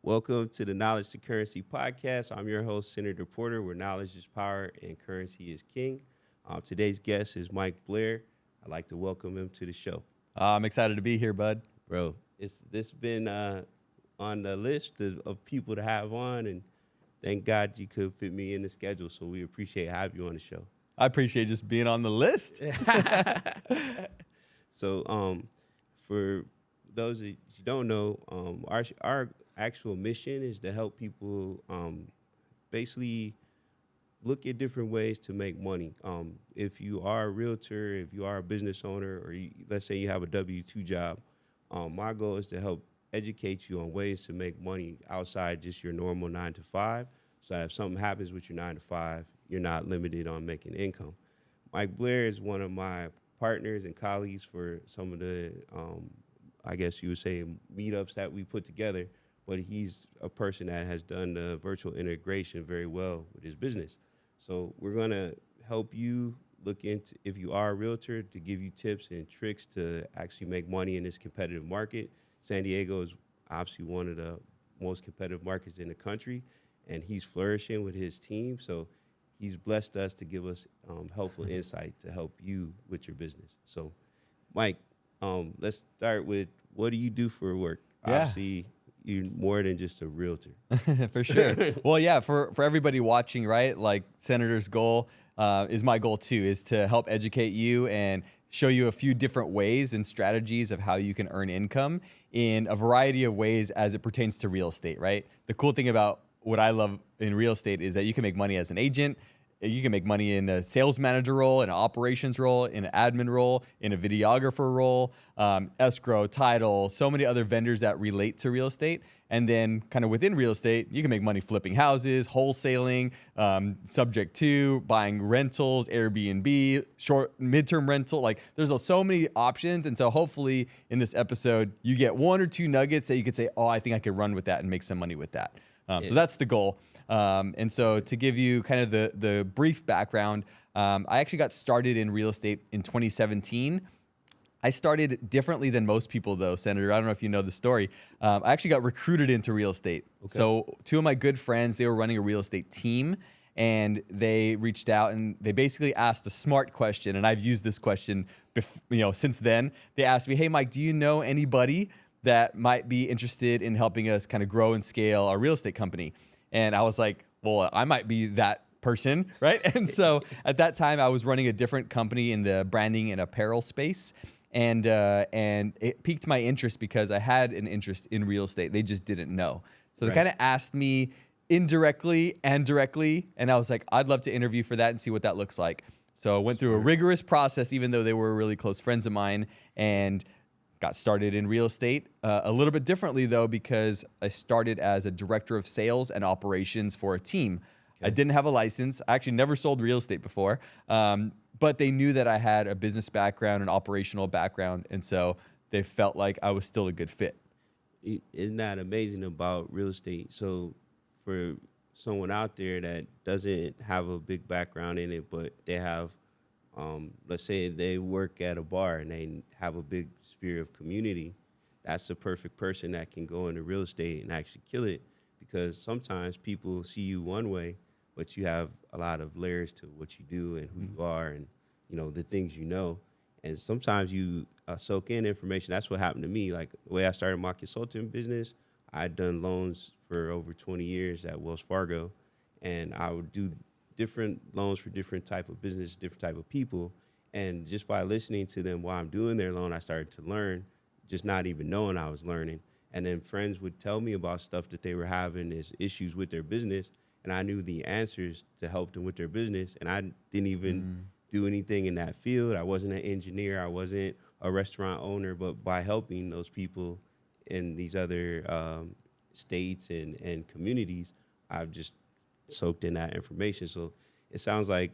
Welcome to the Knowledge to Currency podcast. I'm your host, Senator Porter, where knowledge is power and currency is king. Today's guest is Mike Blair. I'd like to welcome him to the show. I'm excited to be here, bud. Bro, this been on the list of people to have on, and thank God you could fit me in the schedule, so we appreciate having you on the show. I appreciate just being on the list. So for those that you don't know, our actual mission is to help people basically look at different ways to make money. If you are a realtor, if you are a business owner, or let's say you have a W-2 job, my goal is to help educate you on ways to make money outside just your normal 9 to 5, so that if something happens with your 9 to 5, you're not limited on making income. Mike Blair is one of my partners and colleagues for some of the, I guess you would say, meetups that we put together, but he's a person that has done the virtual integration very well with his business. So we're gonna help you look into, if you are a realtor, to give you tips and tricks to actually make money in this competitive market. San Diego is obviously one of the most competitive markets in the country, and he's flourishing with his team. So he's blessed us to give us helpful insight to help you with your business. So, Mike, let's start with, what do you do for work? Yeah. Obviously, you're more than just a realtor. For sure. Well, yeah, for everybody watching, right? Like Senator's goal is my goal too, is to help educate you and show you a few different ways and strategies of how you can earn income in a variety of ways as it pertains to real estate, right? The cool thing about what I love in real estate is that you can make money as an agent. You can make money in a sales manager role, in an operations role, in an admin role, in a videographer role, escrow, title, so many other vendors that relate to real estate. And then kind of within real estate, you can make money flipping houses, wholesaling, subject to, buying rentals, Airbnb, short, midterm rental. Like there's so many options. And so hopefully in this episode, you get one or two nuggets that you could say, oh, I think I could run with that and make some money with that. So that's the goal. And so to give you kind of the brief background, I actually got started in real estate in 2017. I started differently than most people, though, Senator. I don't know if you know the story. I actually got recruited into real estate. Okay. So two of my good friends, they were running a real estate team, and they reached out and they basically asked a smart question. And I've used this question since then. They asked me, hey, Mike, do you know anybody that might be interested in helping us kind of grow and scale our real estate company? And I was like, well, I might be that person, right? And so at that time, I was running a different company in the branding and apparel space. And it piqued my interest because I had an interest in real estate. They just didn't know. So they kind of asked me indirectly and directly. And I was like, I'd love to interview for that and see what that looks like. So I went through a rigorous process, even though they were really close friends of mine, and got started in real estate a little bit differently, though, because I started as a director of sales and operations for a team. Okay. I didn't have a license. I actually never sold real estate before, but they knew that I had a business background, an operational background, and so they felt like I was still a good fit. Isn't that amazing about real estate? So for someone out there that doesn't have a big background in it, but they have, let's say they work at a bar and they have a big spirit of community, that's the perfect person that can go into real estate and actually kill it, because sometimes people see you one way, but you have a lot of layers to what you do and who you are and, the things you know. And sometimes you soak in information. That's what happened to me. Like the way I started my consulting business, I'd done loans for over 20 years at Wells Fargo, and I would do different loans for different type of business, different type of people. And just by listening to them while I'm doing their loan, I started to learn, just not even knowing I was learning. And then friends would tell me about stuff that they were having as issues with their business, and I knew the answers to help them with their business. And I didn't even do anything in that field. I wasn't an engineer. I wasn't a restaurant owner. But by helping those people in these other states and communities, I've just soaked in that information. So it sounds like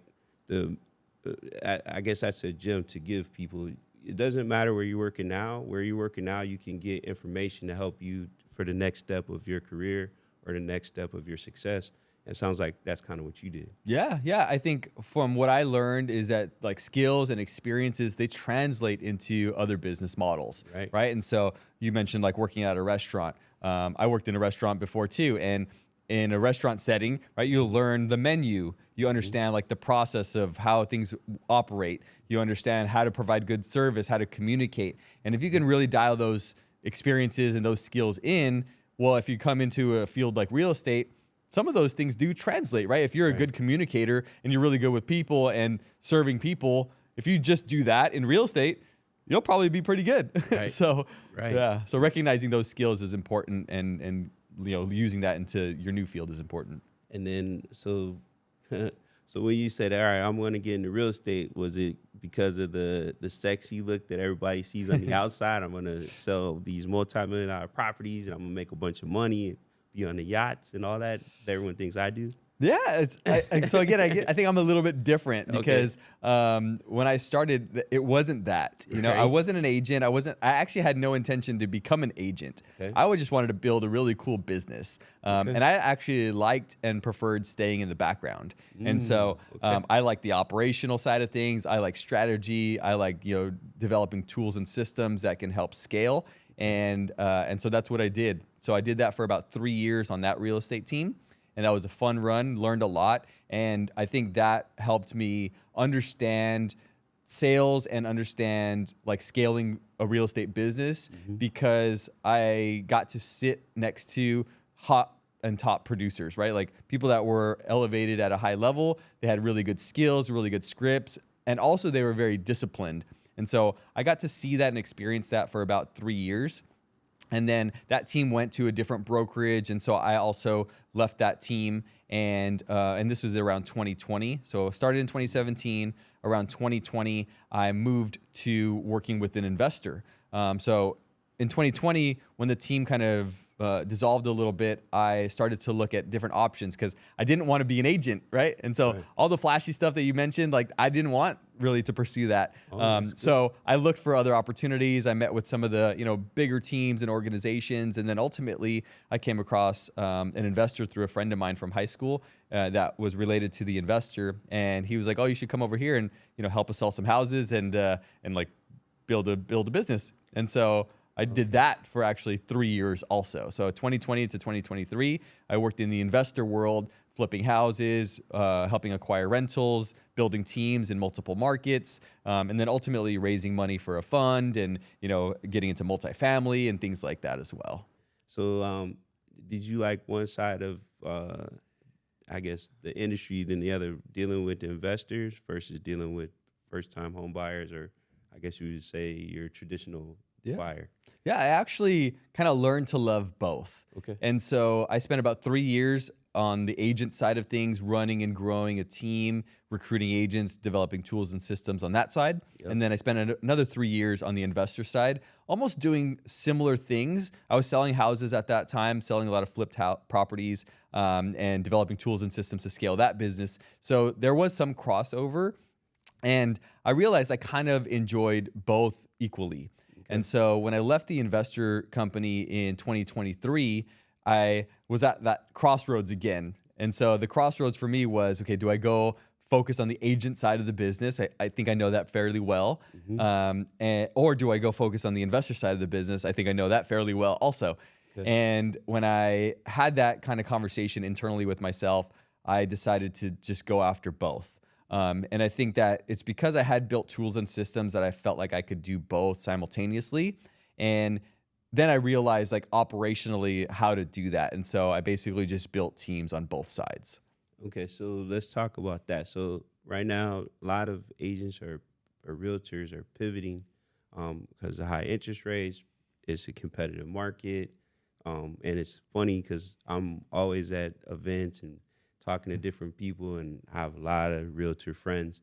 I guess that's a gem to give people. It doesn't matter where you're working now. Where you're working now, you can get information to help you for the next step of your career or the next step of your success. it sounds like that's kind of what you did. Yeah, yeah. I think from what I learned is that like skills and experiences, they translate into other business models, right? And so you mentioned like working at a restaurant. I worked in a restaurant before too, and in a restaurant setting, right, you learn the menu. You understand like the process of how things operate. You understand how to provide good service, how to communicate. And if you can really dial those experiences and those skills in, well, if you come into a field like real estate, some of those things do translate, right? If you're a good communicator and you're really good with people and serving people, if you just do that in real estate, you'll probably be pretty good. Right. So recognizing those skills is important, and using that into your new field is important. And then so when you said, all right, I'm going to get into real estate, was it because of the sexy look that everybody sees on the outside? I'm going to sell these multi-million-dollar properties and I'm going to make a bunch of money and be on the yachts and all that everyone thinks I do? Yeah. So again, I think I'm a little bit different because when I started, it wasn't that. I wasn't an agent. I actually had no intention to become an agent. I just wanted to build a really cool business. And I actually liked and preferred staying in the background. And so I like the operational side of things. I like strategy. I like developing tools and systems that can help scale. And so that's what I did. So I did that for about 3 years on that real estate team. And that was a fun run, learned a lot. And I think that helped me understand sales and understand like scaling a real estate business because I got to sit next to hot and top producers, right? Like people that were elevated at a high level. They had really good skills, really good scripts, and also they were very disciplined. And so I got to see that and experience that for about 3 years. And then that team went to a different brokerage, and so I also left that team. And this was around 2020. So I started in 2017. Around 2020, I moved to working with an investor. So in 2020, when the team kind of dissolved a little bit, I started to look at different options because I didn't want to be an agent, right? And so all the flashy stuff that you mentioned, like I didn't want really to pursue that. So I looked for other opportunities. I met with some of the bigger teams and organizations, and then ultimately I came across an investor through a friend of mine from high school that was related to the investor, and he was like, "Oh, you should come over here and help us sell some houses and like build a business." And so I did that for actually 3 years also. So 2020 to 2023, I worked in the investor world, flipping houses, helping acquire rentals, building teams in multiple markets, and then ultimately raising money for a fund and, getting into multifamily and things like that as well. So did you like one side of, I guess, the industry than the other, dealing with the investors versus dealing with first-time home buyers, or I guess you would say your traditional buyer? Yeah, I actually kind of learned to love both. Okay. And so I spent about 3 years on the agent side of things, running and growing a team, recruiting agents, developing tools and systems on that side. And then I spent another 3 years on the investor side, almost doing similar things. I was selling houses at that time, selling a lot of flipped properties, and developing tools and systems to scale that business. So there was some crossover, and I realized I kind of enjoyed both equally. And so when I left the investor company in 2023, I was at that crossroads again. And so the crossroads for me was, okay, do I go focus on the agent side of the business? I think I know that fairly well. Or do I go focus on the investor side of the business? I think I know that fairly well also. And when I had that kind of conversation internally with myself, I decided to just go after both. And I think that it's because I had built tools and systems that I felt like I could do both simultaneously. And then I realized like operationally how to do that. And so I basically just built teams on both sides. Okay, so let's talk about that. So right now, a lot of agents or realtors are pivoting because of high interest rates. It's a competitive market. And it's funny because I'm always at events and talking to different people, and I have a lot of realtor friends.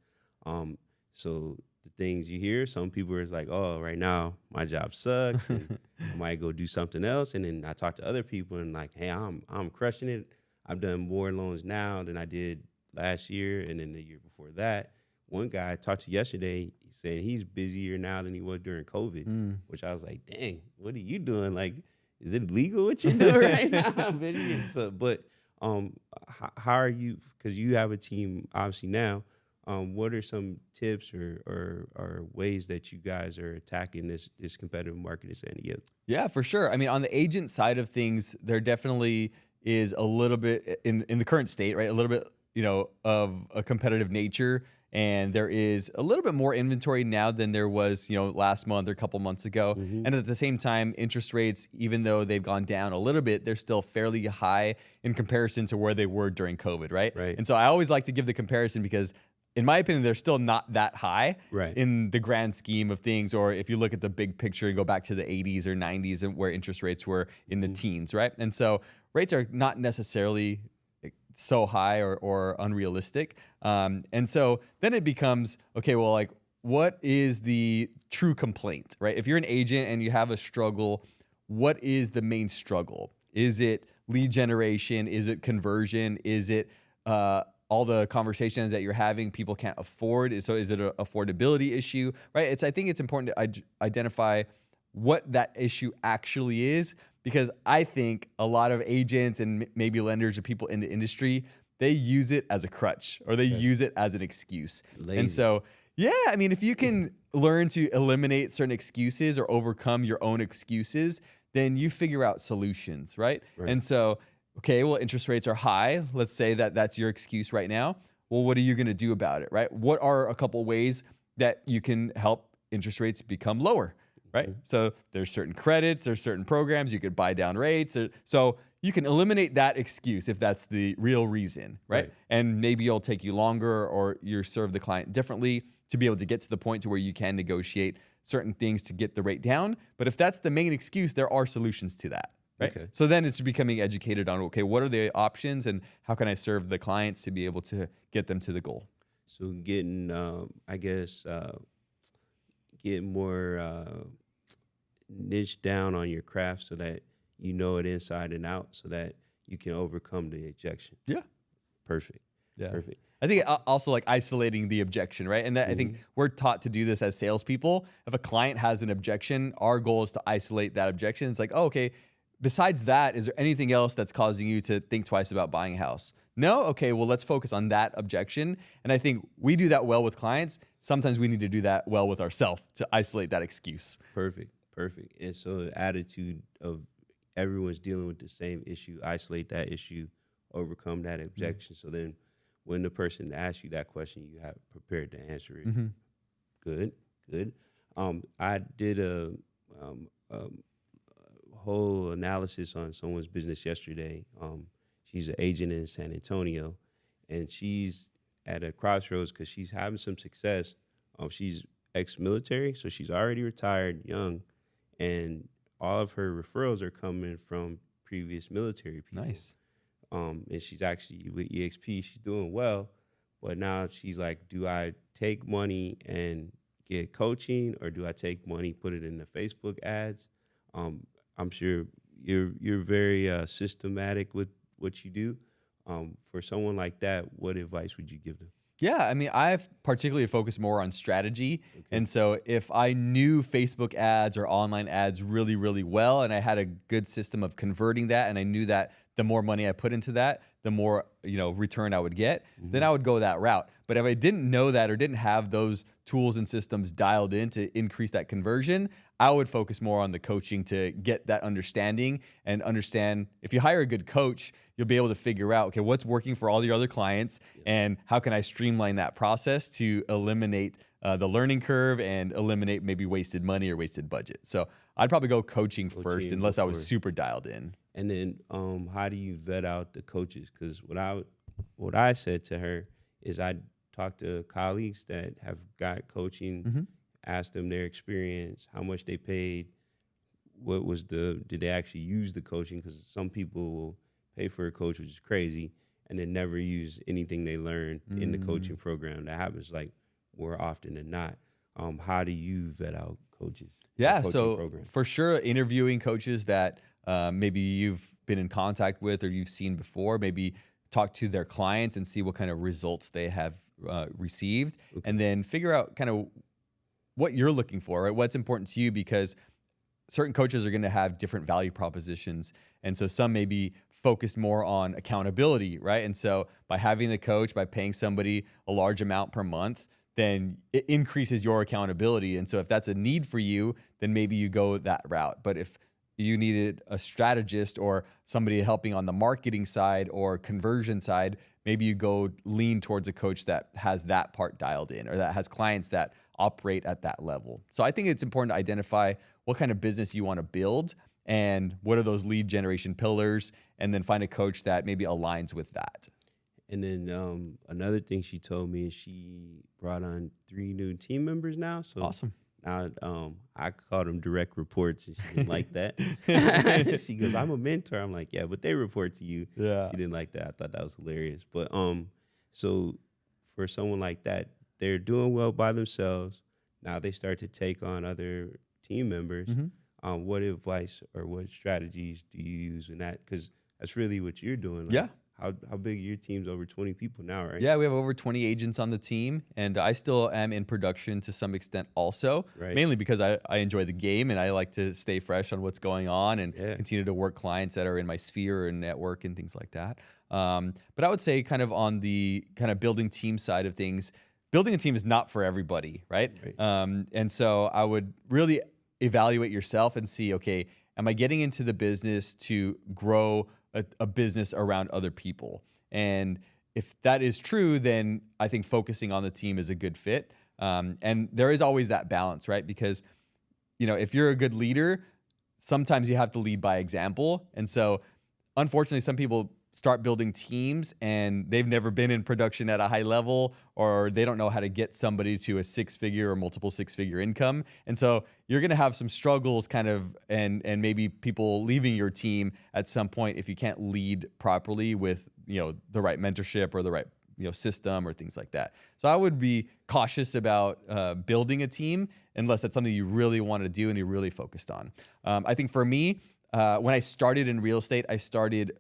So the things you hear, some people are like, "Oh, right now my job sucks, and I might go do something else." And then I talk to other people and like, "Hey, I'm crushing it. I've done more loans now than I did last year, and then the year before that." One guy I talked to yesterday, he said he's busier now than he was during COVID, which I was like, "Dang, what are you doing? Like, is it legal what you're doing right now?" So, but How are you? Because you have a team obviously now. What are some tips or ways that you guys are attacking this competitive market in San Diego? Yeah, for sure. I mean, on the agent side of things, there definitely is a little bit in the current state, right? A little bit, of a competitive nature. And there is a little bit more inventory now than there was, last month or a couple months ago. And at the same time, interest rates, even though they've gone down a little bit, they're still fairly high in comparison to where they were during COVID, right? Right. And so I always like to give the comparison because in my opinion, they're still not that high in the grand scheme of things. Or if you look at the big picture and go back to the 80s or 90s and where interest rates were in the teens, right? And so rates are not necessarily so high or unrealistic. And so then it becomes, okay, well, like, what is the true complaint, right? If you're an agent and you have a struggle, what is the main struggle? Is it lead generation? Is it conversion? Is it all the conversations that you're having people can't afford? So is it an affordability issue, right? I think it's important to identify what that issue actually is, because I think a lot of agents and maybe lenders or people in the industry, they use it as a crutch or they use it as an excuse. Lazy. And so, yeah, I mean, if you can learn to eliminate certain excuses or overcome your own excuses, then you figure out solutions, right? And so, okay, well, interest rates are high. Let's say that that's your excuse right now. Well, what are you going to do about it, right? What are a couple ways that you can help interest rates become lower, right? So there's certain credits, there's certain programs, you could buy down rates. So you can eliminate that excuse if that's the real reason, right? And maybe it'll take you longer or you serve the client differently to be able to get to the point to where you can negotiate certain things to get the rate down. But if that's the main excuse, there are solutions to that. Right. Okay. So then it's becoming educated on, okay, what are the options and how can I serve the clients to be able to get them to the goal? So getting, getting more niche down on your craft so that you know it inside and out so that you can overcome the objection. Yeah. Perfect. Yeah. Perfect. I think also like isolating the objection, right? And that I think we're taught to do this as salespeople. If a client has an objection, our goal is to isolate that objection. It's like, oh, okay, besides that, is there anything else that's causing you to think twice about buying a house? No? Okay, well, let's focus on that objection. And I think we do that well with clients. Sometimes we need to do that well with ourselves to isolate that excuse. Perfect. And so the attitude of everyone's dealing with the same issue, isolate that issue, overcome that objection. So then when the person asks you that question, you have prepared to answer it. Good. I did a whole analysis on someone's business yesterday. She's an agent in San Antonio, and she's at a crossroads because she's having some success. She's ex-military, so she's already retired, young, and all of her referrals are coming from previous military people. Nice. And she's actually with EXP. She's doing well, but now she's like, do I take money and get coaching, or do I take money, put it in the Facebook ads? I'm sure you're very systematic with what you do. For someone like that, what advice would you give them? Yeah, I mean, I've particularly focused more on strategy. Okay. And so if I knew Facebook ads or online ads really, really well, and I had a good system of converting that, and I knew that the more money I put into that, the more, return I would get, then I would go that route. But if I didn't know that or didn't have those tools and systems dialed in to increase that conversion, I would focus more on the coaching to get that understanding and understand. If you hire a good coach, you'll be able to figure out, okay, what's working for all your other clients and how can I streamline that process to eliminate the learning curve and eliminate maybe wasted money or wasted budget. So I'd probably go coaching first unless I was super dialed in. And then how do you vet out the coaches? Because what I said to her is I talked to colleagues that have got coaching, asked them their experience, how much they paid, did they actually use the coaching? Because some people will pay for a coach, which is crazy, and then never use anything they learned in the coaching program. That happens like more often than not. How do you vet out coaches? Yeah, so for sure, interviewing coaches that maybe you've been in contact with or you've seen before, maybe talk to their clients and see what kind of results they have received, and then figure out kind of what you're looking for, right? What's important to you, because certain coaches are going to have different value propositions. And so some may be focused more on accountability, right? And so by having the coach, by paying somebody a large amount per month, then it increases your accountability. And so if that's a need for you, then maybe you go that route. But if you needed a strategist or somebody helping on the marketing side or conversion side, maybe you go lean towards a coach that has that part dialed in or that has clients that operate at that level. So I think it's important to identify what kind of business you want to build and what are those lead generation pillars, and then find a coach that maybe aligns with that. And then another thing she told me is she brought on 3 new team members now. So Awesome. now I called them direct reports, and she didn't like that. She goes, "I'm a mentor." I'm like, "Yeah, but they report to you." Yeah. She didn't like that. I thought that was hilarious. But so for someone like that, they're doing well by themselves. Now they start to take on other team members. Mm-hmm. What advice or what strategies do you use in that? Because that's really what you're doing. Like, Yeah. How big are your team's? Over 20 people now, right? Yeah, we have over 20 agents on the team, and I still am in production to some extent also, Right. mainly because I enjoy the game and I like to stay fresh on what's going on and Yeah. continue to work clients that are in my sphere and network and things like that. But I would say kind of on the kind of building team side of things, building a team is not for everybody, right? And so I would really evaluate yourself and see, okay, am I getting into the business to grow a business around other people? And if that is true, then I think focusing on the team is a good fit. And there is always that balance, right? Because, if you're a good leader, sometimes you have to lead by example. And so unfortunately, some people start building teams and they've never been in production at a high level, or they don't know how to get somebody to a 6-figure or multiple 6-figure income. And so you're going to have some struggles kind of, and maybe people leaving your team at some point if you can't lead properly with, the right mentorship or the right, system or things like that. So I would be cautious about building a team unless that's something you really want to do and you're really focused on. I think for me, when I started in real estate, I started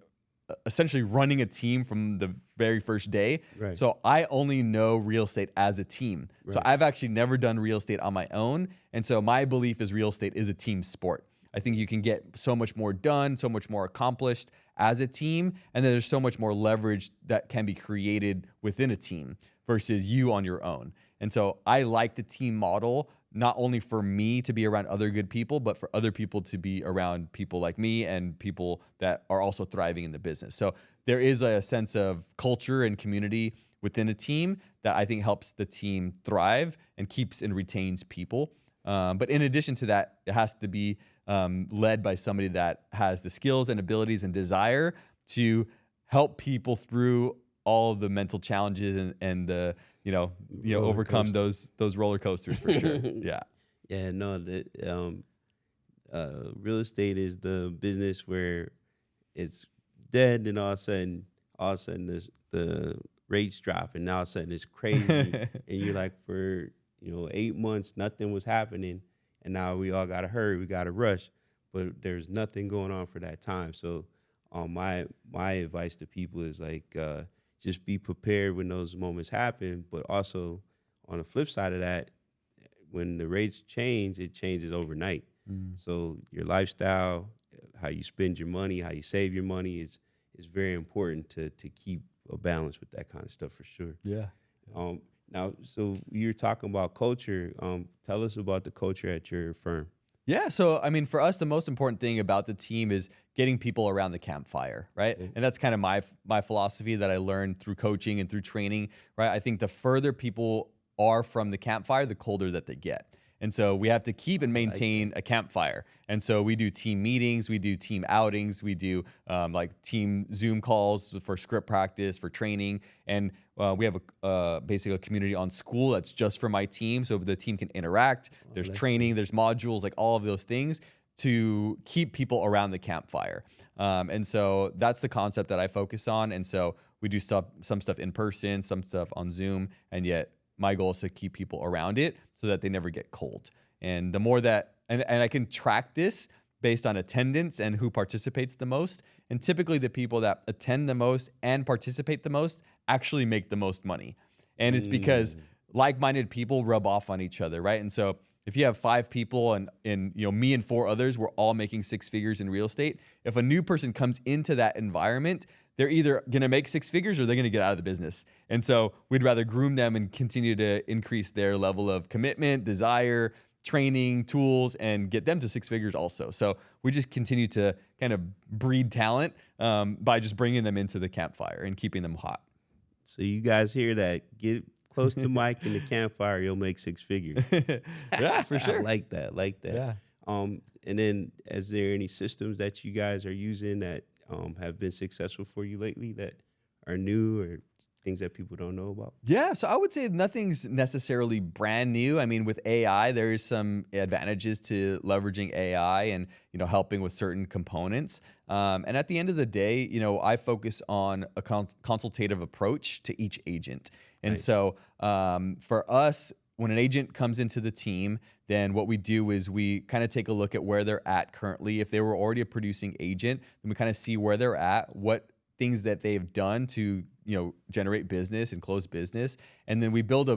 essentially running a team from the very first day. Right. So I only know real estate as a team. Right. So I've actually never done real estate on my own. And so my belief is real estate is a team sport. I think you can get so much more done, so much more accomplished as a team. And then there's so much more leverage that can be created within a team versus you on your own. And so I like the team model, not only for me to be around other good people, but for other people to be around people like me and people that are also thriving in the business. So there is a sense of culture and community within a team that I think helps the team thrive and keeps and retains people. But in addition to that, it has to be led by somebody that has the skills and abilities and desire to help people through all the mental challenges and the overcome those roller coasters for sure. Yeah. Yeah. No. Real estate is the business where it's dead, and all of a sudden the rates drop, and now all of a sudden it's crazy, and you're like, for 8 months nothing was happening, and now we all gotta hurry, we gotta rush, but there's nothing going on for that time. So, my advice to people is like, just be prepared when those moments happen. But also, on the flip side of that, when the rates change, it changes overnight. So your lifestyle, how you spend your money, how you save your money is very important to keep a balance with that kind of stuff for sure. Yeah. Now, so you're talking about culture. Tell us about the culture at your firm. Yeah. So, I mean, for us, the most important thing about the team is getting people around the campfire, right? And that's kind of my philosophy that I learned through coaching and through training, right? I think the further people are from the campfire, the colder that they get. And so we have to keep and maintain a campfire. And so we do team meetings, we do team outings, we do like team Zoom calls for script practice, for training. And we have basically a community on school that's just for my team. So the team can interact. There's training, there's modules, like all of those things to keep people around the campfire. And so that's the concept that I focus on. And so we do some stuff in person, some stuff on Zoom, and yet my goal is to keep people around it so that they never get cold. And the more that, and I can track this based on attendance and who participates the most. And typically the people that attend the most and participate the most actually make the most money. And it's because like-minded people rub off on each other, right? And so if you have 5 people and me and 4 others, we're all making 6 figures in real estate. If a new person comes into that environment, they're either going to make 6 figures or they're going to get out of the business. And so we'd rather groom them and continue to increase their level of commitment, desire, training, tools, and get them to 6 figures also. So we just continue to kind of breed talent by just bringing them into the campfire and keeping them hot. So you guys hear that? Get close to Mike in the campfire, you'll make 6 figures. Yeah, for sure. I like that. Yeah. And then, is there any systems that you guys are using that have been successful for you lately that are new or things that people don't know about? Yeah, so I would say nothing's necessarily brand new. I mean, with AI, there is some advantages to leveraging AI and helping with certain components. And at the end of the day, I focus on a consultative approach to each agent. And Right. so for us, when an agent comes into the team, then what we do is we kind of take a look at where they're at currently. If they were already a producing agent, then we kind of see where they're at, what things that they've done to generate business and close business, and then we build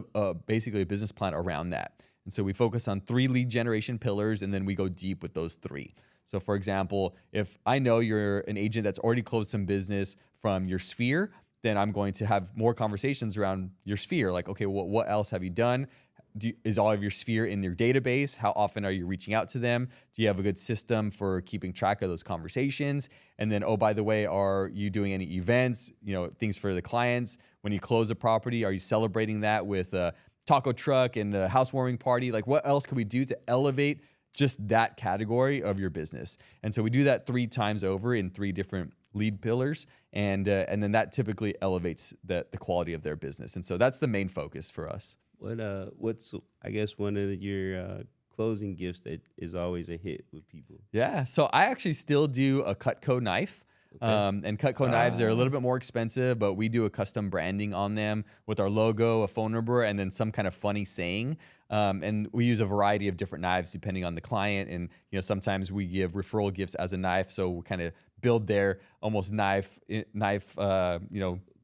basically a business plan around that. And so we focus on 3 lead generation pillars, and then we go deep with those 3. So for example, if I know you're an agent that's already closed some business from your sphere, then I'm going to have more conversations around your sphere. Like, okay, what else have you done? Is all of your sphere in your database? How often are you reaching out to them? Do you have a good system for keeping track of those conversations? And then, oh, by the way, are you doing any events, things for the clients? When you close a property, are you celebrating that with a taco truck and a housewarming party? Like, what else can we do to elevate just that category of your business? And so we do that 3 times over in 3 different lead pillars, and then that typically elevates the quality of their business. And so that's the main focus for us. What's I guess one of your closing gifts that is always a hit with people? Yeah, so I actually still do a Cutco knife. Okay. And Cutco knives are a little bit more expensive, but we do a custom branding on them with our logo, a phone number, and then some kind of funny saying. And we use a variety of different knives depending on the client. And sometimes we give referral gifts as a knife, so we kind of build their almost knife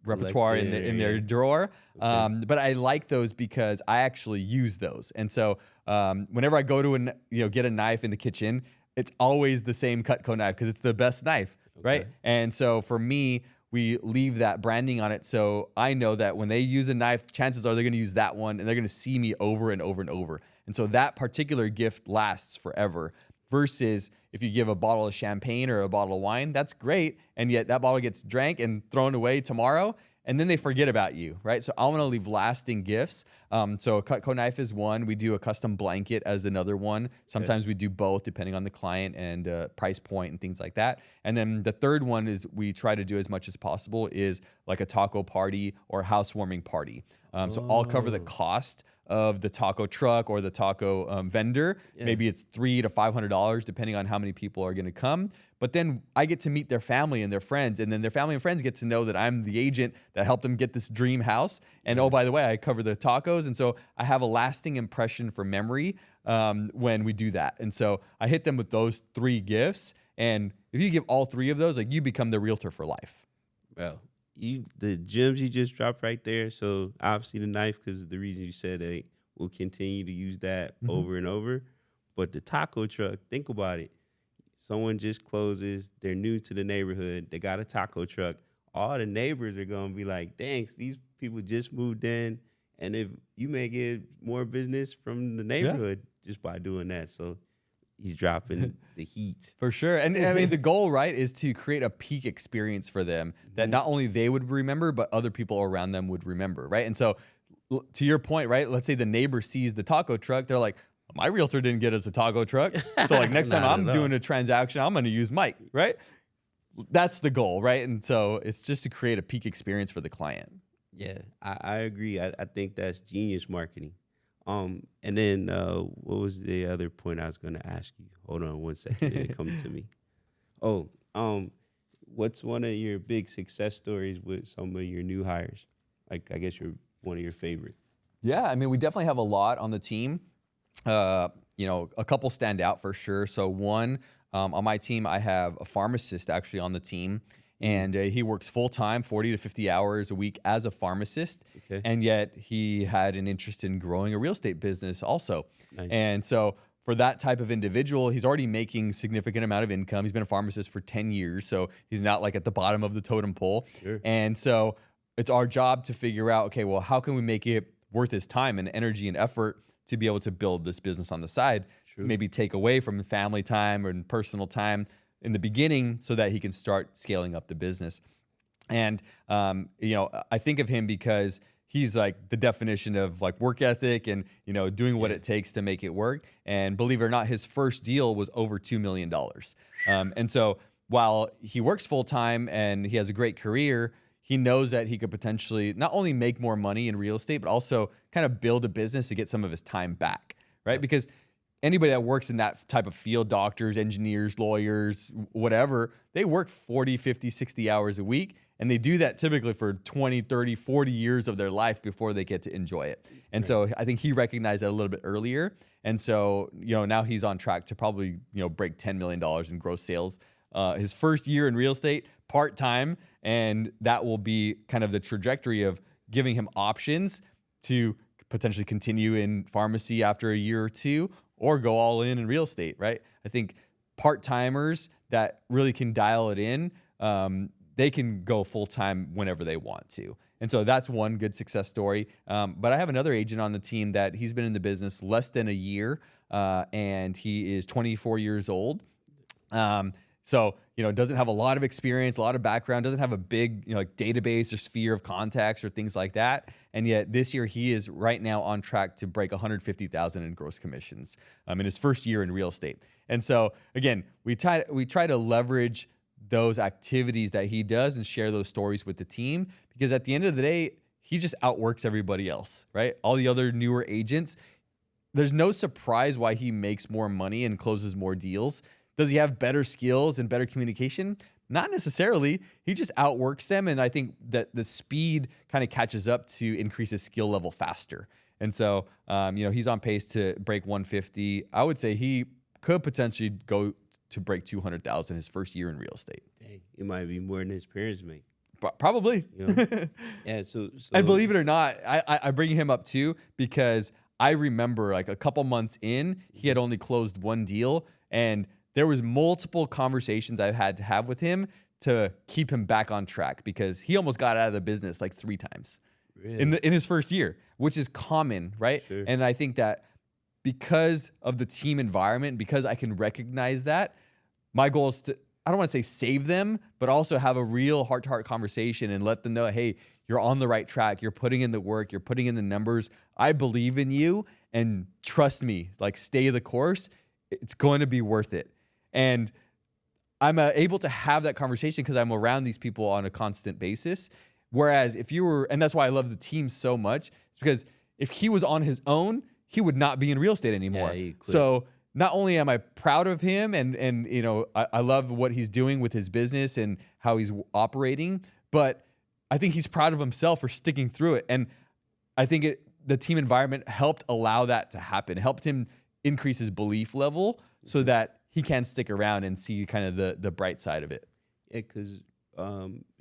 repertoire in their drawer. Okay. But I like those because I actually use those. And so whenever I go to get a knife in the kitchen, it's always the same Cutco knife because it's the best knife, right? Okay. And so for me, we leave that branding on it. So I know that when they use a knife, chances are they're going to use that one and they're going to see me over and over and over. And so that particular gift lasts forever. Versus if you give a bottle of champagne or a bottle of wine, that's great. And yet that bottle gets drank and thrown away tomorrow, and then they forget about you, right? So I want to leave lasting gifts. So a Cutco knife is one. We do a custom blanket as another one. Sometimes we do both depending on the client and price point and things like that. And then the third one is we try to do as much as possible is like a taco party or housewarming party. So I'll cover the cost of the taco truck or the taco vendor. Yeah. Maybe it's $300 to $500 depending on how many people are going to come. But then I get to meet their family and their friends, and then their family and friends get to know that I'm the agent that helped them get this dream house. And oh, by the way, I cover the tacos, and so I have a lasting impression for memory when we do that. And so I hit them with those 3 gifts, and if you give all 3 of those, like you become the realtor for life. Well, the gems you just dropped right there. So obviously the knife, because the reason you said they will continue to use that over and over. But the taco truck, think about it. Someone just closes. They're new to the neighborhood. They got a taco truck. All the neighbors are going to be like, thanks, these people just moved in. And if you may get more business from the neighborhood just by doing that. So he's dropping the heat. For sure. And I mean, the goal, right, is to create a peak experience for them that not only they would remember, but other people around them would remember, right? And so to your point, right, let's say the neighbor sees the taco truck. They're like, my realtor didn't get us a taco truck. So like next time I'm doing a transaction, I'm going to use Mike, right? That's the goal, right? And so it's just to create a peak experience for the client. Yeah, I agree. I think that's genius marketing. And then what was the other point I was going to ask you? Hold on one second. It come to me. Oh, what's one of your big success stories with some of your new hires? Like, I guess you're one of your favorite. Yeah, I mean, we definitely have a lot on the team. A couple stand out for sure. So one, on my team, I have a pharmacist actually on the team. and he works full time, 40 to 50 hours a week as a pharmacist. Okay. And yet he had an interest in growing a real estate business also. Nice. And so for that type of individual, he's already making significant amount of income. He's been a pharmacist for 10 years, so he's not like at the bottom of the totem pole. Sure. And so it's our job to figure out, okay, well, how can we make it worth his time and energy and effort to be able to build this business on the side? True. Maybe take away from family time and personal time in the beginning so that he can start scaling up the business. And, I think of him because he's like the definition of like work ethic and, doing what it takes to make it work. And believe it or not, his first deal was over $2 million. And so while he works full time and he has a great career, he knows that he could potentially not only make more money in real estate, but also kind of build a business to get some of his time back, right? Because anybody that works in that type of field, doctors, engineers, lawyers, whatever, they work 40, 50, 60 hours a week. And they do that typically for 20, 30, 40 years of their life before they get to enjoy it. And so I think he recognized that a little bit earlier. And so, now he's on track to probably, break $10 million in gross sales. His first year in real estate, part-time. And that will be kind of the trajectory of giving him options to potentially continue in pharmacy after a year or two, or go all in real estate, right? I think part-timers that really can dial it in, they can go full-time whenever they want to. And so that's one good success story. But I have another agent on the team that he's been in the business less than a year, and he is 24 years old. So, doesn't have a lot of experience, a lot of background, doesn't have a big, database or sphere of contacts or things like that. And yet this year he is right now on track to break 150,000 in gross commissions in his first year in real estate. And so again, we try to leverage those activities that he does and share those stories with the team, because at the end of the day, he just outworks everybody else, right? All the other newer agents, there's no surprise why he makes more money and closes more deals. Does he have better skills and better communication? Not necessarily. He just outworks them. And I think that the speed kind of catches up to increase his skill level faster. And so, he's on pace to break 150. I would say he could potentially go to break 200,000 his first year in real estate. Dang, it might be more than his parents make. Probably. Yeah. So and believe it or not, I bring him up too because I remember like a couple months in, he had only closed one deal, and there was multiple conversations I've had to have with him to keep him back on track, because he almost got out of the business like 3 times in his first year, which is common, right? Sure. And I think that because of the team environment, because I can recognize that, my goal is to, I don't want to say save them, but also have a real heart-to-heart conversation and let them know, hey, you're on the right track. You're putting in the work. You're putting in the numbers. I believe in you, and trust me, like, stay the course. It's going to be worth it. And I'm able to have that conversation because I'm around these people on a constant basis. Whereas if you were, and that's why I love the team so much, it's because if he was on his own, he would not be in real estate anymore. Yeah, so not only am I proud of him and I love what he's doing with his business and how he's operating, but I think he's proud of himself for sticking through it. And I think the team environment helped allow that to happen, helped him increase his belief level so that he can stick around and see kind of the bright side of it. Yeah, because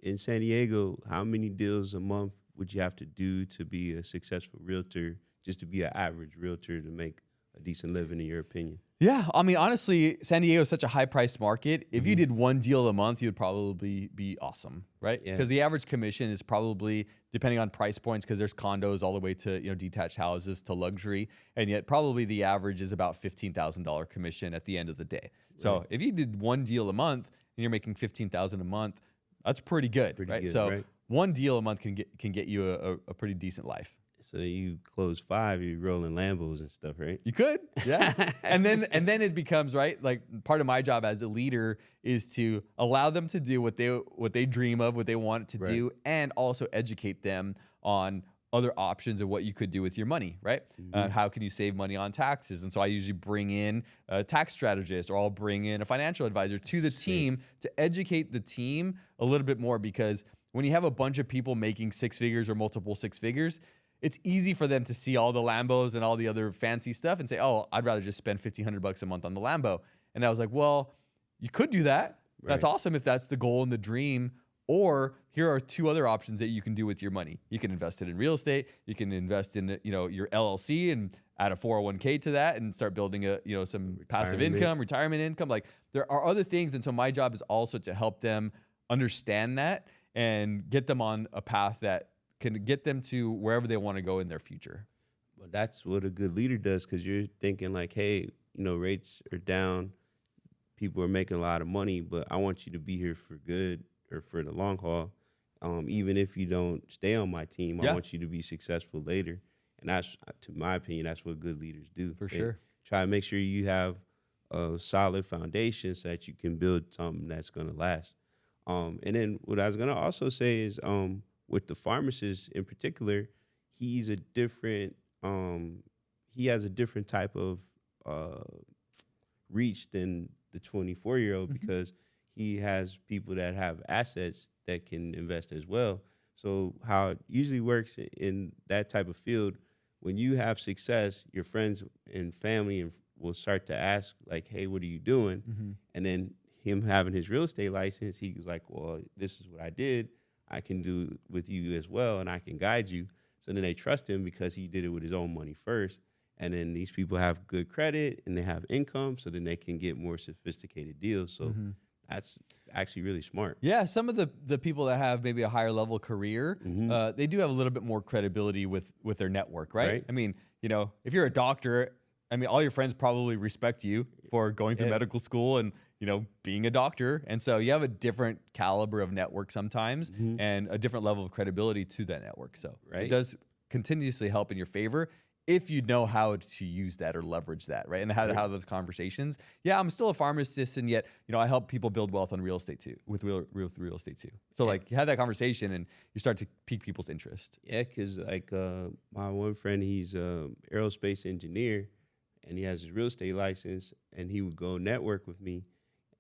in San Diego, how many deals a month would you have to do to be a successful realtor, just to be an average realtor to make a decent living, in your opinion? Yeah, I mean, honestly, San Diego is such a high-priced market. If you did one deal a month, you'd probably be awesome, right? Because the average commission is probably, depending on price points, because there's condos all the way to detached houses to luxury, and yet probably the average is about $15,000 commission at the end of the day. So if you did one deal a month and you're making $15,000 a month, that's pretty good, right? So one deal a month can get you a pretty decent life. So you close 5, you're rolling Lambos and stuff, right? You could, yeah. and then it becomes, right, like, part of my job as a leader is to allow them to do what they dream of, what they want to do, and also educate them on other options of what you could do with your money, right? How can you save money on taxes? And so I usually bring in a tax strategist, or I'll bring in a financial advisor to the team to educate the team a little bit more, because when you have a bunch of people making 6 figures or multiple 6 figures, it's easy for them to see all the Lambos and all the other fancy stuff and say, oh, I'd rather just spend $1,500 a month on the Lambo. And I was like, well, you could do that. That's awesome if that's the goal and the dream. Or here are two other options that you can do with your money. You can invest it in real estate. You can invest in, your LLC and add a 401k to that and start building some passive income, retirement income. Like there are other things. And so my job is also to help them understand that and get them on a path that can get them to wherever they want to go in their future. Well, that's what a good leader does, because you're thinking like, hey, rates are down, people are making a lot of money, but I want you to be here for good or for the long haul. Even if you don't stay on my team, I want you to be successful later. And that's, to my opinion, that's what good leaders do. For sure. Try to make sure you have a solid foundation so that you can build something that's going to last. And then what I was going to also say is with the pharmacist in particular, he has a different type of reach than the 24-year-old because he has people that have assets that can invest as well. So how it usually works in that type of field, when you have success, your friends and family will start to ask like, hey, what are you doing? And then him having his real estate license, he was like, well, this is what I did. I can do with you as well, and I can guide you. So then they trust him because he did it with his own money first. And then these people have good credit and they have income, so then they can get more sophisticated deals. So that's actually really smart. Yeah, some of the people that have maybe a higher level career, they do have a little bit more credibility with their network, right? I mean, if you're a doctor, all your friends probably respect you for going through medical school and being a doctor. And so you have a different caliber of network sometimes and a different level of credibility to that network. So it does continuously help in your favor if you know how to use that or leverage that, right? And how to have those conversations. Yeah, I'm still a pharmacist, and yet, I help people build wealth on real estate too, with real estate too. So like you have that conversation and you start to pique people's interest. Yeah, because like my one friend, he's an aerospace engineer and he has his real estate license, and he would go network with me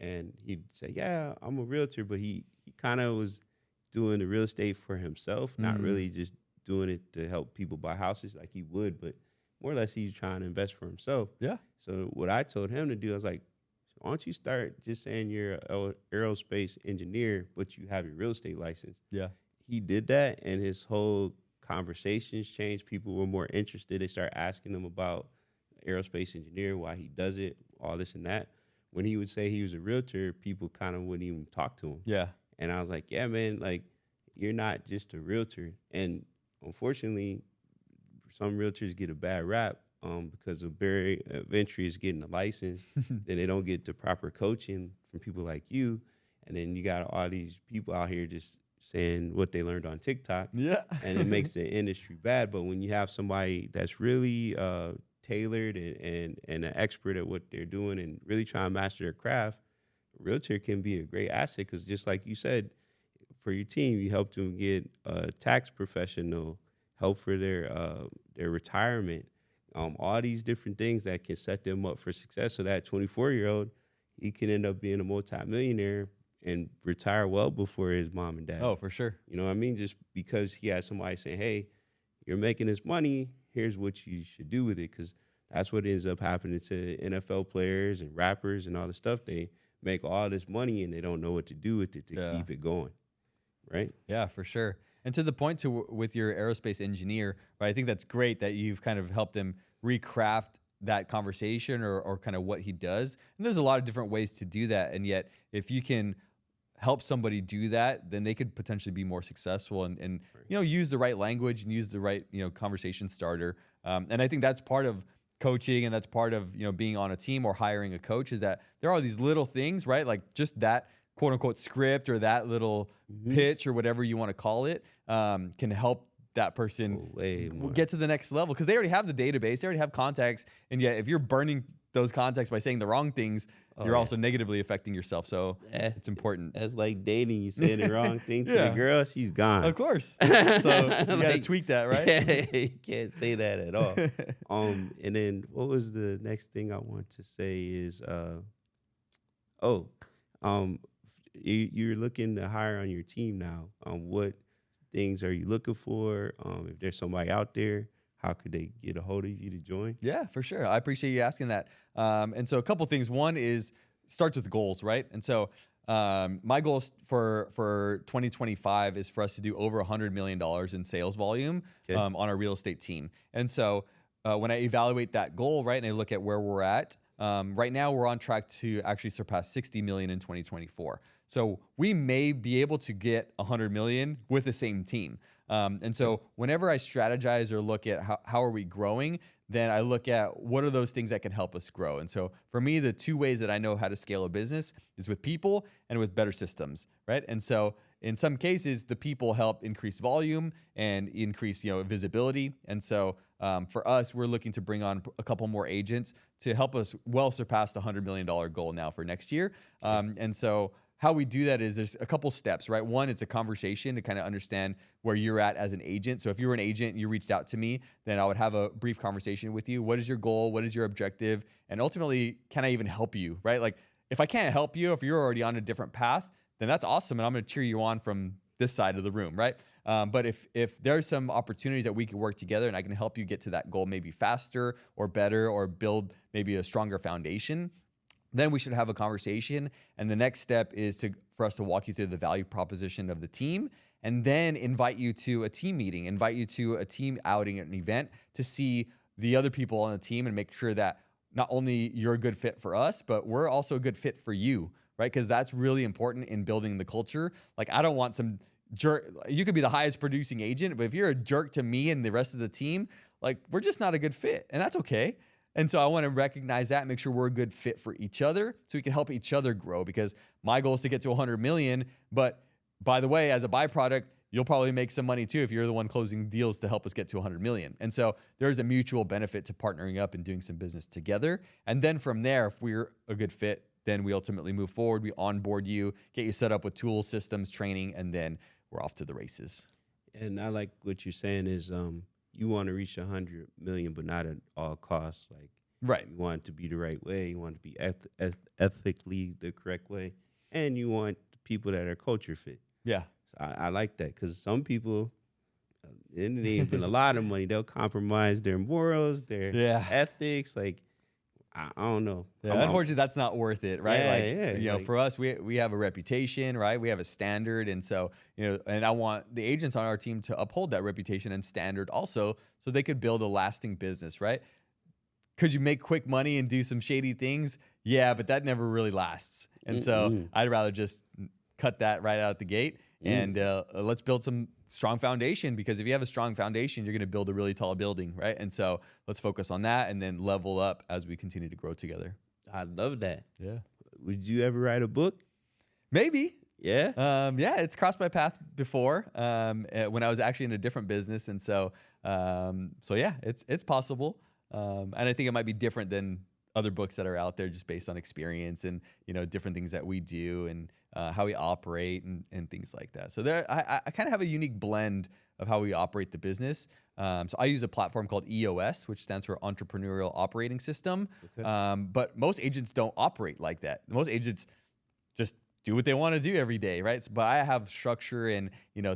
and he'd say, yeah, I'm a realtor, but he kind of was doing the real estate for himself, not really just doing it to help people buy houses like he would, but more or less he's trying to invest for himself. Yeah. So what I told him to do, I was like, why don't you start just saying you're an aerospace engineer, but you have your real estate license? Yeah. He did that, and his whole conversations changed. People were more interested. They started asking him about aerospace engineer, why he does it, all this and that. When he would say he was a realtor, people kind of wouldn't even talk to him. Yeah. And I was like, yeah, man, like, you're not just a realtor. And unfortunately, some realtors get a bad rap because the barrier of entry is getting a license. Then they don't get the proper coaching from people like you. And then you got all these people out here just saying what they learned on TikTok. Yeah. And it makes the industry bad. But when you have somebody that's really tailored and an expert at what they're doing and really trying to master their craft, a realtor can be a great asset, because just like you said, for your team, you help them get a tax professional, help for their retirement, all these different things that can set them up for success. So that 24-year-old, he can end up being a multimillionaire and retire well before his mom and dad. Oh, for sure. You know what I mean? Just because he has somebody saying, hey, you're making this money, here's what you should do with it. Because that's what ends up happening to NFL players and rappers and all the stuff. They make all this money and they don't know what to do with it to keep it going. Right? Yeah, for sure. And to the point with your aerospace engineer, right? I think that's great that you've kind of helped him recraft that conversation or kind of what he does. And there's a lot of different ways to do that. And yet, if you can help somebody do that, then they could potentially be more successful and use the right language and use the right, conversation starter. And I think that's part of coaching, and that's part of, being on a team or hiring a coach, is that there are these little things, right? Like just that quote unquote script or that little pitch or whatever you want to call it can help that person get to the next level, because they already have the database, they already have contacts. And yet if you're burning those contacts by saying the wrong things, you're also negatively affecting yourself. So it's important. That's like dating. You say the wrong thing to the girl, she's gone. Of course. So you gotta tweak that, right? You can't say that at all. And then what was the next thing I want to say is, you're looking to hire on your team now. What things are you looking for? If there's somebody out there, how could they get a hold of you to join? Yeah, for sure. I appreciate you asking that. And so a couple things. One is starts with goals, right? And so My goal for 2025 is for us to do over $100 million in sales volume on our real estate team. And so when I evaluate that goal, right, and I look at where we're at, right now we're on track to actually surpass 60 million in 2024. So we may be able to get 100 million with the same team. And so whenever I strategize or look at how are we growing, then I look at what are those things that can help us grow. And so for me, the two ways that I know how to scale a business is with people and with better systems, right? And so in some cases, the people help increase volume and increase, visibility. And so for us, we're looking to bring on a couple more agents to help us well surpass the $100 million goal now for next year. And so how we do that is there's a couple steps, right? One, it's a conversation to kind of understand where you're at as an agent. So if you were an agent and you reached out to me, then I would have a brief conversation with you. What is your goal? What is your objective? And ultimately, can I even help you, right? Like if I can't help you, if you're already on a different path, then that's awesome. And I'm going to cheer you on from this side of the room, right? But if there's some opportunities that we can work together and I can help you get to that goal maybe faster or better or build maybe a stronger foundation, then we should have a conversation. And the next step is for us to walk you through the value proposition of the team and then invite you to a team meeting, invite you to a team outing at an event to see the other people on the team and make sure that not only you're a good fit for us, but we're also a good fit for you, right? Because that's really important in building the culture. Like I don't want some jerk. You could be the highest producing agent, but if you're a jerk to me and the rest of the team, like we're just not a good fit, and that's okay. And so I want to recognize that, make sure we're a good fit for each other so we can help each other grow, because my goal is to get to 100 million. But by the way, as a byproduct, you'll probably make some money too if you're the one closing deals to help us get to 100 million. And so there's a mutual benefit to partnering up and doing some business together. And then from there, if we're a good fit, then we ultimately move forward. We onboard you, get you set up with tools, systems, training, and then we're off to the races. And I like what you're saying is you want to reach 100 million, but not at all costs. Like, right. You want it to be the right way. You want it to be ethically the correct way. And you want people that are culture fit. Yeah. So I like that, because some people, it ain't even a lot of money. They'll compromise their morals, their ethics. Like, I don't know. Yeah, unfortunately, that's not worth it, right? Yeah, for us, we have a reputation, right? We have a standard. And so, and I want the agents on our team to uphold that reputation and standard also so they could build a lasting business, right? Could you make quick money and do some shady things? Yeah, but that never really lasts. And so I'd rather just cut that right out the gate and let's build some strong foundation, because if you have a strong foundation, you're going to build a really tall building, right? And so let's focus on that and then level up as we continue to grow together. I love that. Yeah. Would you ever write a book? Maybe. Yeah. Yeah, it's crossed my path before when I was actually in a different business. And so yeah, it's possible. And I think it might be different than other books that are out there just based on experience and, different things that we do and how we operate and things like that. So I kind of have a unique blend of how we operate the business. So I use a platform called EOS, which stands for Entrepreneurial Operating System. Okay. But most agents don't operate like that. Most agents just do what they want to do every day, right? So, but I have structure and,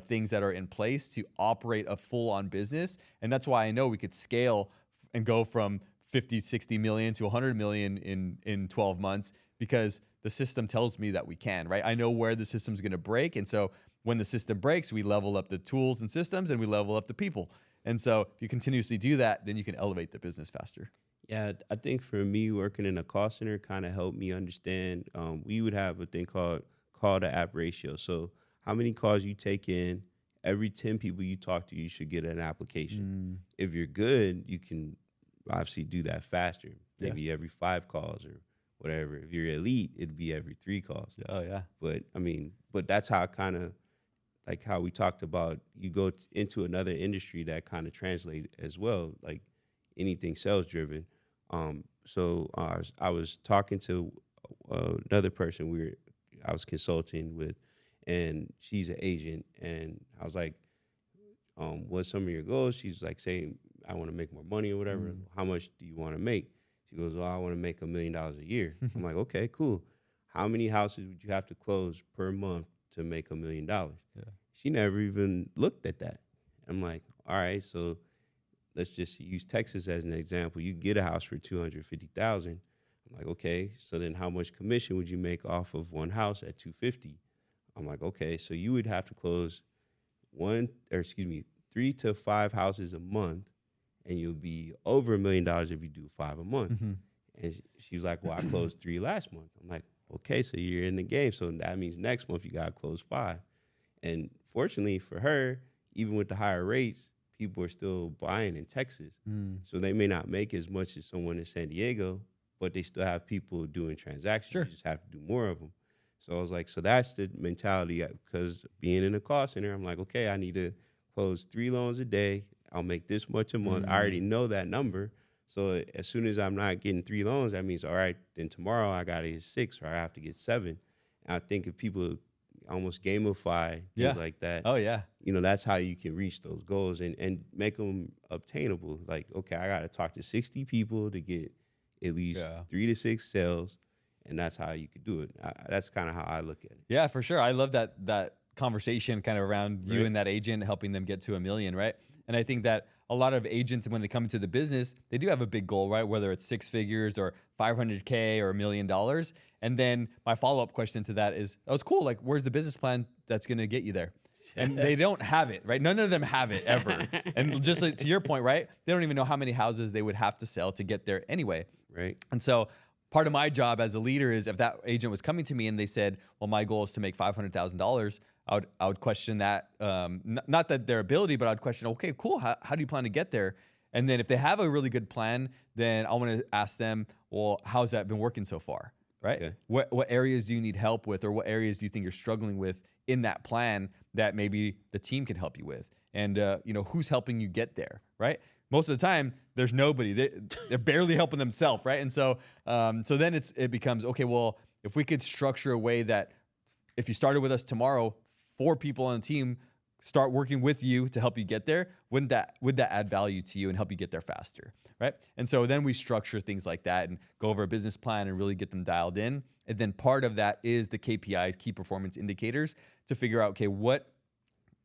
things that are in place to operate a full-on business. And that's why I know we could scale and go from 50, 60 million to 100 million in 12 months, because the system tells me that we can, right? I know where the system's going to break. And so when the system breaks, we level up the tools and systems and we level up the people. And so if you continuously do that, then you can elevate the business faster. Yeah, I think for me, working in a call center kind of helped me understand. We would have a thing called call to app ratio. So how many calls you take in, every 10 people you talk to, you should get an application. If you're good, you can obviously do that faster, maybe every 5 calls or whatever. If you're elite, it'd be every 3 calls. Oh, yeah. But that's how kind of, like how we talked about, you go into another industry that kind of translate as well, like anything sales driven. So I was talking to another person I was consulting with, and she's an agent, and I was like, what's some of your goals? She's like saying, I want to make more money or whatever. How much do you want to make? She goes, well, I want to make $1 million a year. I'm like, okay, cool. How many houses would you have to close per month to make $1 million? Yeah. She never even looked at that. I'm like, all right, so let's just use Texas as an example. You get a house for $250,000. I'm like, okay, so then how much commission would you make off of one house at 250? I'm like, okay, so you would have to close 3 to 5 houses a month, and you'll be over $1 million if you do 5 a month. Mm-hmm. And she was like, well, I closed 3 last month. I'm like, okay, so you're in the game. So that means next month you got to close 5. And fortunately for her, even with the higher rates, people are still buying in Texas. So they may not make as much as someone in San Diego, but they still have people doing transactions. Sure. You just have to do more of them. So I was like, so that's the mentality, because being in a call center, I'm like, okay, I need to close 3 loans a day. I'll make this much a month. I already know that number. So as soon as I'm not getting 3 loans, that means, all right, then tomorrow I got to get 6 or I have to get 7. And I think if people almost gamify things like that, that's how you can reach those goals and make them obtainable. Like, okay, I got to talk to 60 people to get at least 3 to 6 sales. And that's how you could do it. That's kind of how I look at it. Yeah, for sure. I love that conversation kind of around you and that agent, helping them get to $1 million, right? And I think that a lot of agents, when they come into the business, they do have a big goal, right? Whether it's 6 figures or $500K or $1 million. And then my follow-up question to that is, oh, it's cool. Like, where's the business plan that's going to get you there? And they don't have it, right? None of them have it ever. And just like, to your point, right? They don't even know how many houses they would have to sell to get there anyway. Right. And so part of my job as a leader is, if that agent was coming to me and they said, well, my goal is to make $500,000, I would question that, not that their ability, but I'd question, okay, cool. How do you plan to get there? And then if they have a really good plan, then I want to ask them, well, how's that been working so far? Right? Okay. What areas do you need help with, or what areas do you think you're struggling with in that plan that maybe the team can help you with? And, who's helping you get there? Right? Most of the time, there's nobody. They're barely helping themselves, right? And so then it becomes, okay, well, if we could structure a way that if you started with us tomorrow, 4 people on the team start working with you to help you get there, would that add value to you and help you get there faster, right? And so then we structure things like that and go over a business plan and really get them dialed in. And then part of that is the KPIs, key performance indicators, to figure out, okay, what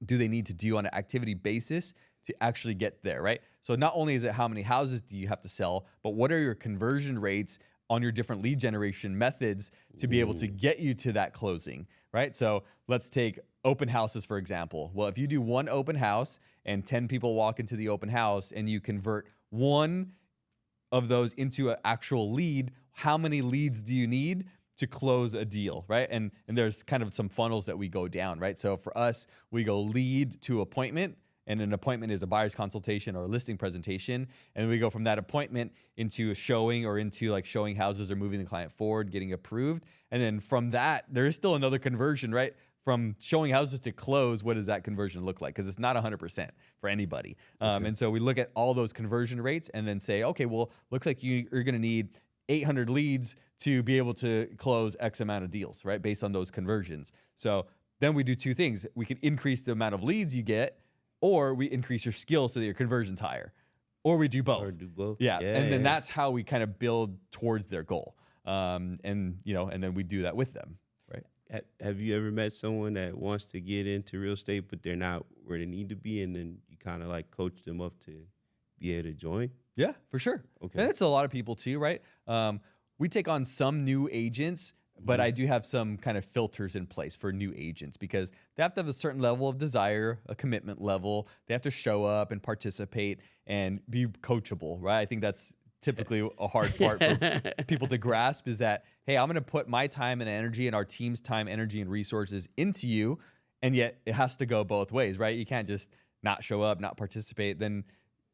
do they need to do on an activity basis to actually get there, right? So not only is it how many houses do you have to sell, but what are your conversion rates on your different lead generation methods to be able to get you to that closing, right? So let's take open houses, for example. Well, if you do 1 open house and 10 people walk into the open house and you convert 1 of those into an actual lead, how many leads do you need to close a deal, right? And there's kind of some funnels that we go down, right? So for us, we go lead to appointment, and an appointment is a buyer's consultation or a listing presentation. And we go from that appointment into a showing, or into like showing houses or moving the client forward, getting approved. And then from that, there is still another conversion, right? From showing houses to close, what does that conversion look like? Because it's not 100% for anybody. And so we look at all those conversion rates and then say, okay, well, looks like you're going to need 800 leads to be able to close X amount of deals, right? Based on those conversions. So then we do 2 things. We can increase the amount of leads you get, or we increase your skills so that your conversion's higher, or we do both. Yeah. And then that's how we kind of build towards their goal. And then we do that with them. Right. Have you ever met someone that wants to get into real estate, but they're not where they need to be, and then you kind of like coach them up to be able to join? Yeah, for sure. Okay. And that's a lot of people too, right? We take on some new agents, but I do have some kind of filters in place for new agents, because they have to have a certain level of desire, a commitment level. They have to show up and participate and be coachable, right? I think that's typically a hard part for people to grasp, is that, hey, I'm going to put my time and energy and our team's time, energy, and resources into you. And yet it has to go both ways, right? You can't just not show up, not participate. Then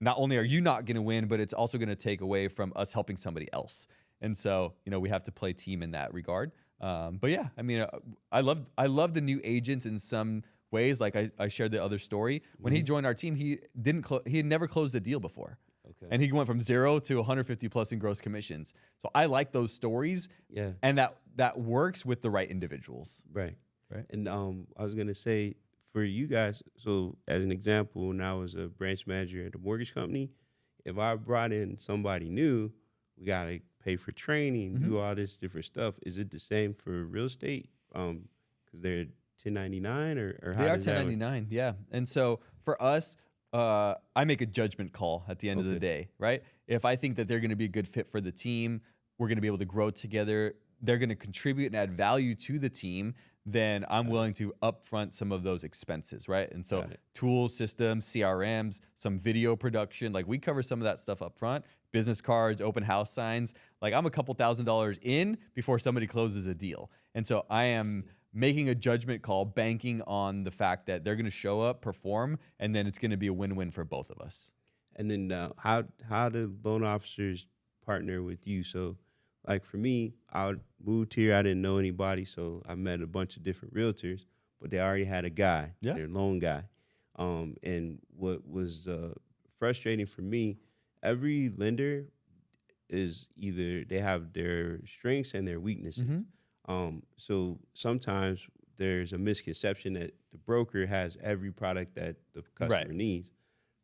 not only are you not going to win, but it's also going to take away from us helping somebody else. And so, we have to play team in that regard. But yeah, I mean, I love the new agents in some ways. Like I shared the other story. When he joined our team, he had never closed a deal before. Okay. And he went from 0 to 150 plus in gross commissions. So I like those stories. Yeah. And that works with the right individuals. Right. And I was gonna say, for you guys, so as an example, when I was a branch manager at a mortgage company, if I brought in somebody new, we gotta pay for training, do all this different stuff. Is it the same for real estate? Because they're 1099 or how they are 1099, yeah. And so for us, I make a judgment call at the end of the day, right? If I think that they're going to be a good fit for the team, we're going to be able to grow together, they're going to contribute and add value to the team, then I'm willing to upfront some of those expenses, right? And so tools, systems, CRMs, some video production, like we cover some of that stuff up front, business cards, open house signs. Like I'm a couple $1,000s in before somebody closes a deal. And so I am making a judgment call, banking on the fact that they're going to show up, perform, and then it's going to be a win-win for both of us. And then how do loan officers partner with you? So like for me, I moved here. I didn't know anybody, so I met a bunch of different realtors, but they already had a guy, their loan guy. And what was frustrating for me, every lender is either they have their strengths and their weaknesses. So sometimes there's a misconception that the broker has every product that the customer needs,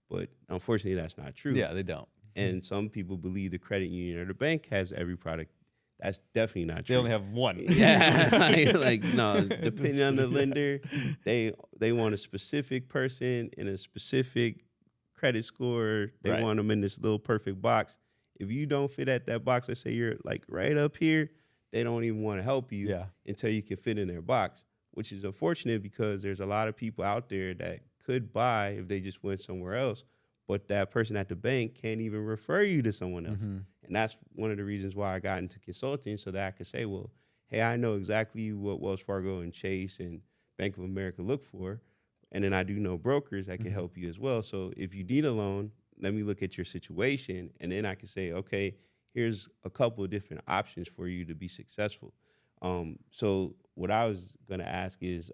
but unfortunately that's not true. Yeah, they don't. And some people believe the credit union or the bank has every product. That's definitely not true. They only have one. Yeah, like no. Depending on the lender, they want a specific person in a specific credit score. They want them in this little perfect box. If you don't fit at that box, let's say you're like right up here, they don't even want to help you until you can fit in their box, which is unfortunate because there's a lot of people out there that could buy if they just went somewhere else. But that person at the bank can't even refer you to someone else. And that's one of the reasons why I got into consulting, so that I could say, well, hey, I know exactly what Wells Fargo and Chase and Bank of America look for. And then I do know brokers that can help you as well. So if you need a loan, let me look at your situation. And then I can say, okay, here's a couple of different options for you to be successful. So what I was going to ask is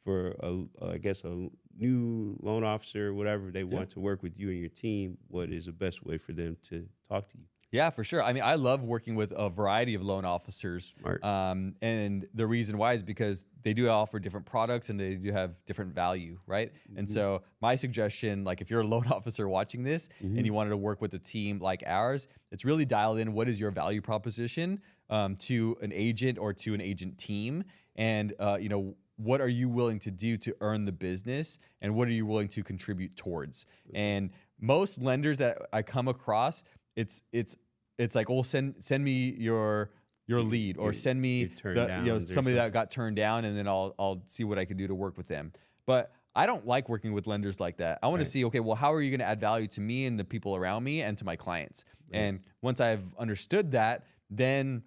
for, I guess, a new loan officer, whatever they want to work with you and your team, what is the best way for them to talk to you? Yeah, for sure. I mean, I love working with a variety of loan officers. And the reason why is because they do offer different products and they do have different value, right? And so my suggestion, like if you're a loan officer watching this and you wanted to work with a team like ours, it's really dialed in what is your value proposition to an agent or to an agent team. And, what are you willing to do to earn the business and what are you willing to contribute towards? And most lenders that I come across, it's like, oh, send me your lead or send me somebody that got turned down and then I'll see what I can do to work with them. But I don't like working with lenders like that. I want to see, okay, well, how are you going to add value to me and the people around me and to my clients? And once I've understood that, then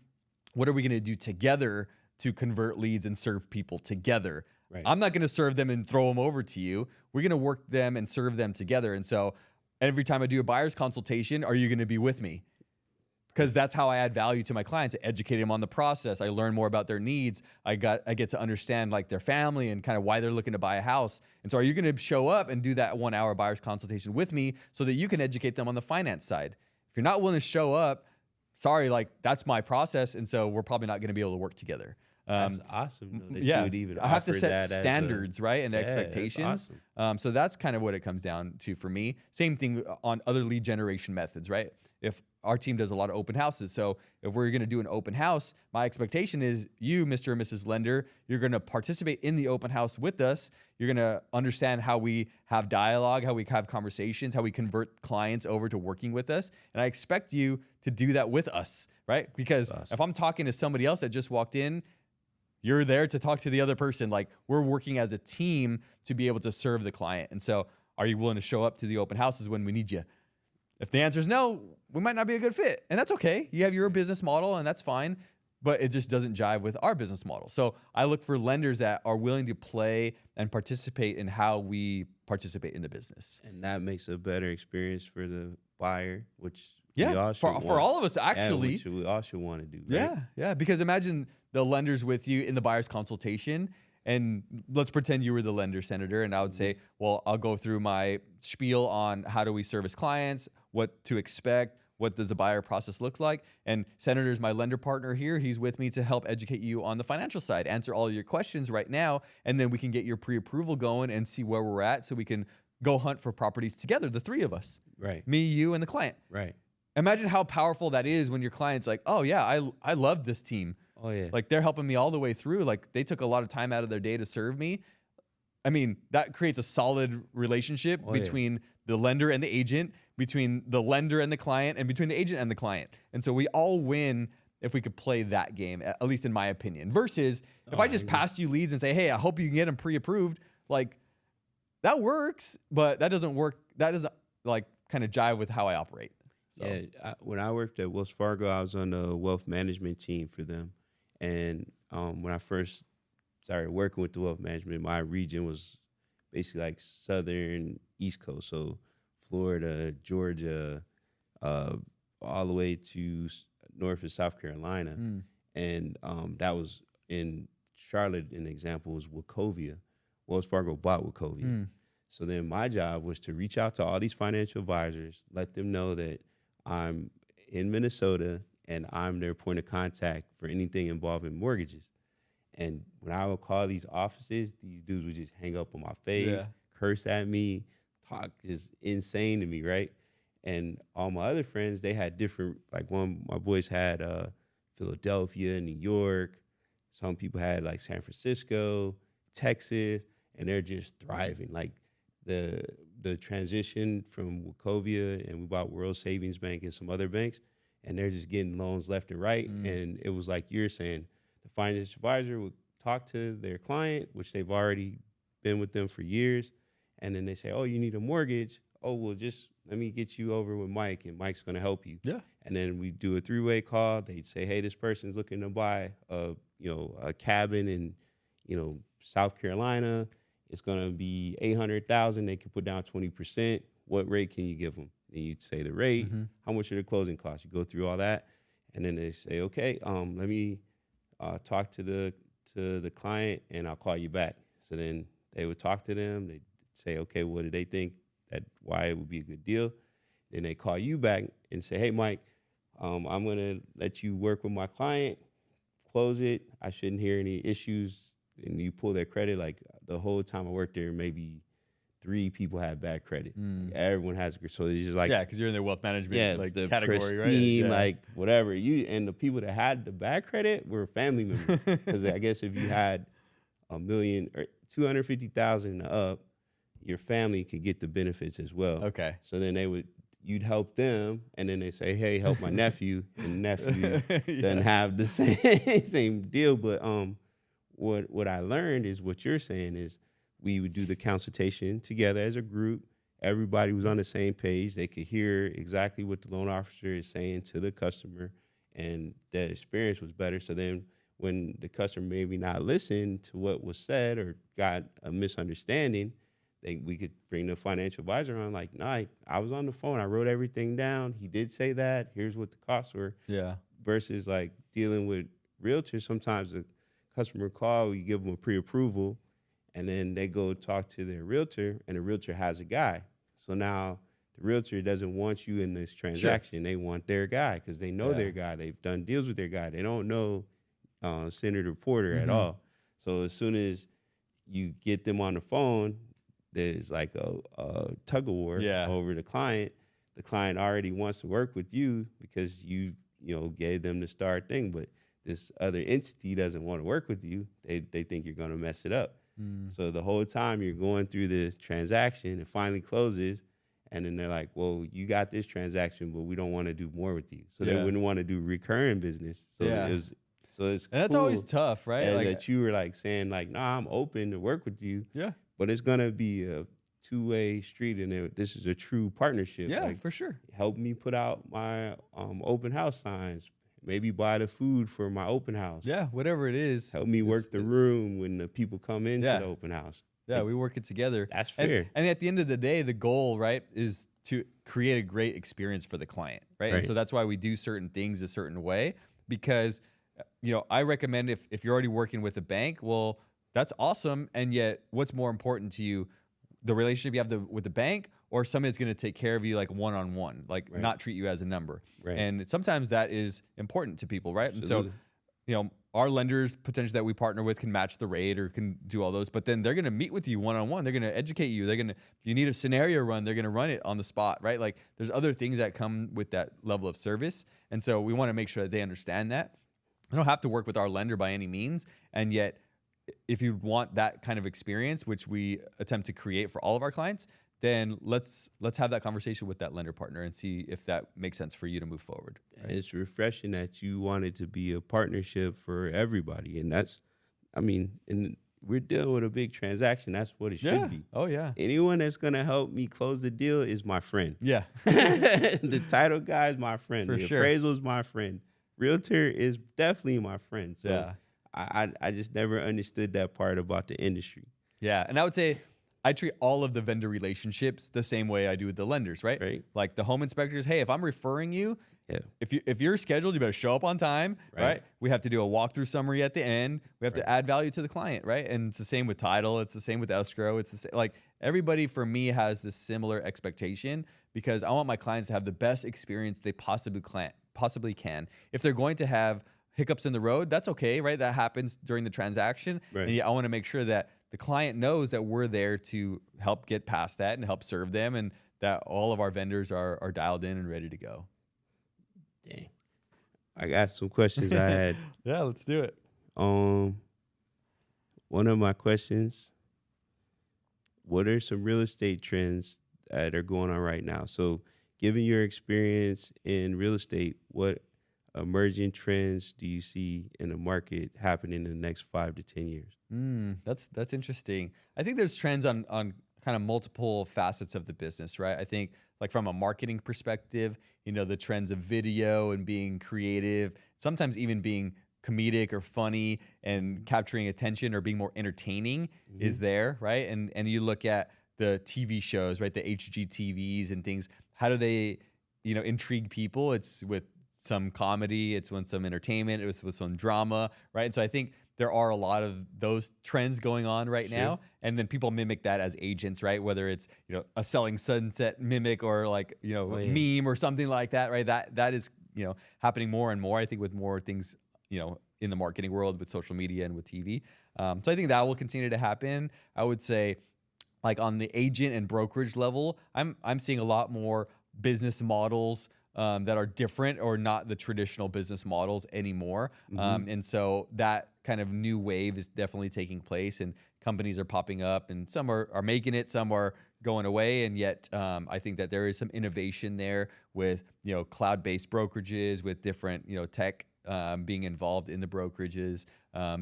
what are we going to do together to convert leads and serve people together? I'm not going to serve them and throw them over to you. We're going to work them and serve them together. And so every time I do a buyer's consultation, are you going to be with me? Because that's how I add value to my clients. I educate them on the process. I learn more about their needs. I get to understand like their family and kind of why they're looking to buy a house. And so are you going to show up and do that 1 hour buyer's consultation with me so that you can educate them on the finance side? If you're not willing to show up, sorry, like that's my process. And so we're probably not going to be able to work together. That's awesome. Though, that you would even I have to set that standards, right, and expectations. That's awesome. So that's kind of what it comes down to for me. Same thing on other lead generation methods, right? If our team does a lot of open houses, so if we're going to do an open house, my expectation is you, Mr. and Mrs. Lender, you're going to participate in the open house with us. You're going to understand how we have dialogue, how we have conversations, how we convert clients over to working with us. And I expect you to do that with us, right? Because if I'm talking to somebody else that just walked in, you're there to talk to the other person. Like we're working as a team to be able to serve the client. And so are you willing to show up to the open houses when we need you? If the answer is no, we might not be a good fit. And that's okay. You have your business model and that's fine, but it just doesn't jive with our business model. So I look for lenders that are willing to play and participate in how we participate in the business. And that makes a better experience for the buyer, which for all of us, actually. Which we all should want to do. Right? Yeah. Because imagine the lenders with you in the buyer's consultation, and let's pretend you were the lender, Senator, and I would say, well, I'll go through my spiel on how do we service clients, what to expect, what does the buyer process look like, and Senator's my lender partner here. He's with me to help educate you on the financial side, answer all your questions right now, and then we can get your pre-approval going and see where we're at so we can go hunt for properties together, the three of us. Right. Me, you, and the client. Right. Imagine how powerful that is when your client's like, oh yeah, I love this team. Oh yeah. Like they're helping me all the way through. Like they took a lot of time out of their day to serve me. I mean, that creates a solid relationship between the lender and the agent, between the lender and the client, and between the agent and the client. And so we all win if we could play that game, at least in my opinion. Versus if I just pass you leads and say, hey, I hope you can get them pre-approved, like that works, but that doesn't work. That doesn't like kind of jive with how I operate. So. Yeah, when I worked at Wells Fargo, I was on the wealth management team for them. And when I first started working with the wealth management, my region was basically like southern East Coast. So Florida, Georgia, all the way to north of South Carolina. And that was in Charlotte, an example was Wachovia. Wells Fargo bought Wachovia. So then my job was to reach out to all these financial advisors, let them know that I'm in Minnesota and I'm their point of contact for anything involving mortgages. And when I would call these offices, these dudes would just hang up on my face, curse at me, talk just insane to me, right? And all my other friends, they had different, like one of my boys had Philadelphia, New York. Some people had like San Francisco, Texas, and they're just thriving. Like the transition from Wachovia, and we bought World Savings Bank and some other banks, and they're just getting loans left and right. And it was like you're saying, the financial advisor would talk to their client, which they've already been with them for years, and then they say, oh, you need a mortgage. Oh, well, just let me get you over with Mike, and Mike's going to help you. Yeah. And then we do a three-way call. They'd say, hey, this person's looking to buy a cabin in, South Carolina. It's going to be $800,000. They can put down 20%. What rate can you give them? And you'd say the rate. How much are the closing costs? You go through all that, and then they say, okay, let me talk to the client, and I'll call you back. So then they would talk to them. They'd say, okay, what do they think why it would be a good deal? Then they call you back and say, hey, Mike, I'm going to let you work with my client, close it. I shouldn't hear any issues. And you pull their credit. Like the whole time I worked there, maybe 3 people had bad credit. Everyone has, so it's just like, because you're in the wealth management like the category, pristine, right? like whatever. And the people that had the bad credit were family members. Because I guess if you had $1 million or 250,000 and up, your family could get the benefits as well. Okay. So then you'd help them, and then they say, hey, help my nephew, and nephew doesn't have the same deal. But what I learned is what you're saying is we would do the consultation together as a group. Everybody was on the same page. They could hear exactly what the loan officer is saying to the customer, and that experience was better. So then when the customer maybe not listened to what was said or got a misunderstanding, we could bring the financial advisor on, like, no, I was on the phone. I wrote everything down. He did say that. Here's what the costs were. Yeah. Versus like dealing with realtors, sometimes the customer call, you give them a pre-approval, and then they go talk to their realtor, and the realtor has a guy. So now the realtor doesn't want you in this transaction. Sure. They want their guy because they know their guy. They've done deals with their guy. They don't know Senator Porter at all. So as soon as you get them on the phone, there's like a tug of war over the client. The client already wants to work with you because you gave them the star thing, but this other entity doesn't want to work with you. They think you're going to mess it up. So the whole time you're going through the transaction, it finally closes, and then they're like, well, you got this transaction, but we don't want to do more with you. So they wouldn't want to do recurring business. So it's and that's cool, always tough, right? Like, that you were like saying like, nah, I'm open to work with you. Yeah. But it's going to be a two-way street, and this is a true partnership. Yeah, like, for sure. Help me put out my open house signs. Maybe buy the food for my open house. Yeah, whatever it is. Help me work the room when the people come into the open house. Yeah, we work it together. That's fair. And at the end of the day, the goal, right, is to create a great experience for the client, right? And so that's why we do certain things a certain way, because, I recommend if you're already working with a bank, well, that's awesome. And yet what's more important to you, the relationship you have with the bank, or somebody that's going to take care of you like one-on-one, like not treat you as a number. Right. And sometimes that is important to people, right? Absolutely. And so, our lenders potentially that we partner with can match the rate or can do all those, but then they're going to meet with you one-on-one. They're going to educate you. If you need a scenario run, they're going to run it on the spot, right? Like there's other things that come with that level of service. And so we want to make sure that they understand that. I don't have to work with our lender by any means. And yet if you want that kind of experience, which we attempt to create for all of our clients, then let's have that conversation with that lender partner and see if that makes sense for you to move forward. Right? It's refreshing that you want it to be a partnership for everybody, and and we're dealing with a big transaction. That's what it should be. Oh yeah. Anyone that's gonna help me close the deal is my friend. Yeah. The title guy is my friend. For the sure. appraisal is my friend. Realtor is definitely my friend. So Yeah. I just never understood that part about the industry. Yeah. And I would say I treat all of the vendor relationships the same way I do with the lenders, right? Right. Like the home inspectors, hey, if I'm referring you, Yeah. if you're scheduled, you better show up on time, right? We have to do a walkthrough summary at the end. We have to add value to the client, right? And it's the same with title. It's the same with escrow. It's the same, like everybody for me has this similar expectation because I want my clients to have the best experience they possibly can. If they're going to have hiccups in the road, that's okay, right? That happens during the transaction. Right. And I want to make sure that the client knows that we're there to help get past that and help serve them, and that all of our vendors are dialed in and ready to go. Dang. I got some questions I had. Yeah, let's do it. One of my questions, what are some real estate trends that are going on right now? So given your experience in real estate, what emerging trends do you see in the market happening in the next 5 to 10 years? That's interesting. I think there's trends on kind of multiple facets of the business, right? I think like from a marketing perspective, the trends of video and being creative, sometimes even being comedic or funny and capturing attention or being more entertaining is there, right? And you look at the TV shows, right? The HGTVs and things. How do they, intrigue people? It's with some comedy, it's with some entertainment, it's with some drama, right? And so I think there are a lot of those trends going on right now. And then people mimic that as agents, right? Whether it's, a Selling Sunset mimic or like, meme or something like that, right? That is, happening more and more, I think, with more things, in the marketing world with social media and with TV. So I think that will continue to happen. I would say like on the agent and brokerage level, I'm seeing a lot more business models that are different or not the traditional business models anymore. And so that kind of new wave is definitely taking place, and companies are popping up, and some are making it, some are going away. And yet I think that there is some innovation there with, cloud-based brokerages, with different, tech being involved in the brokerages,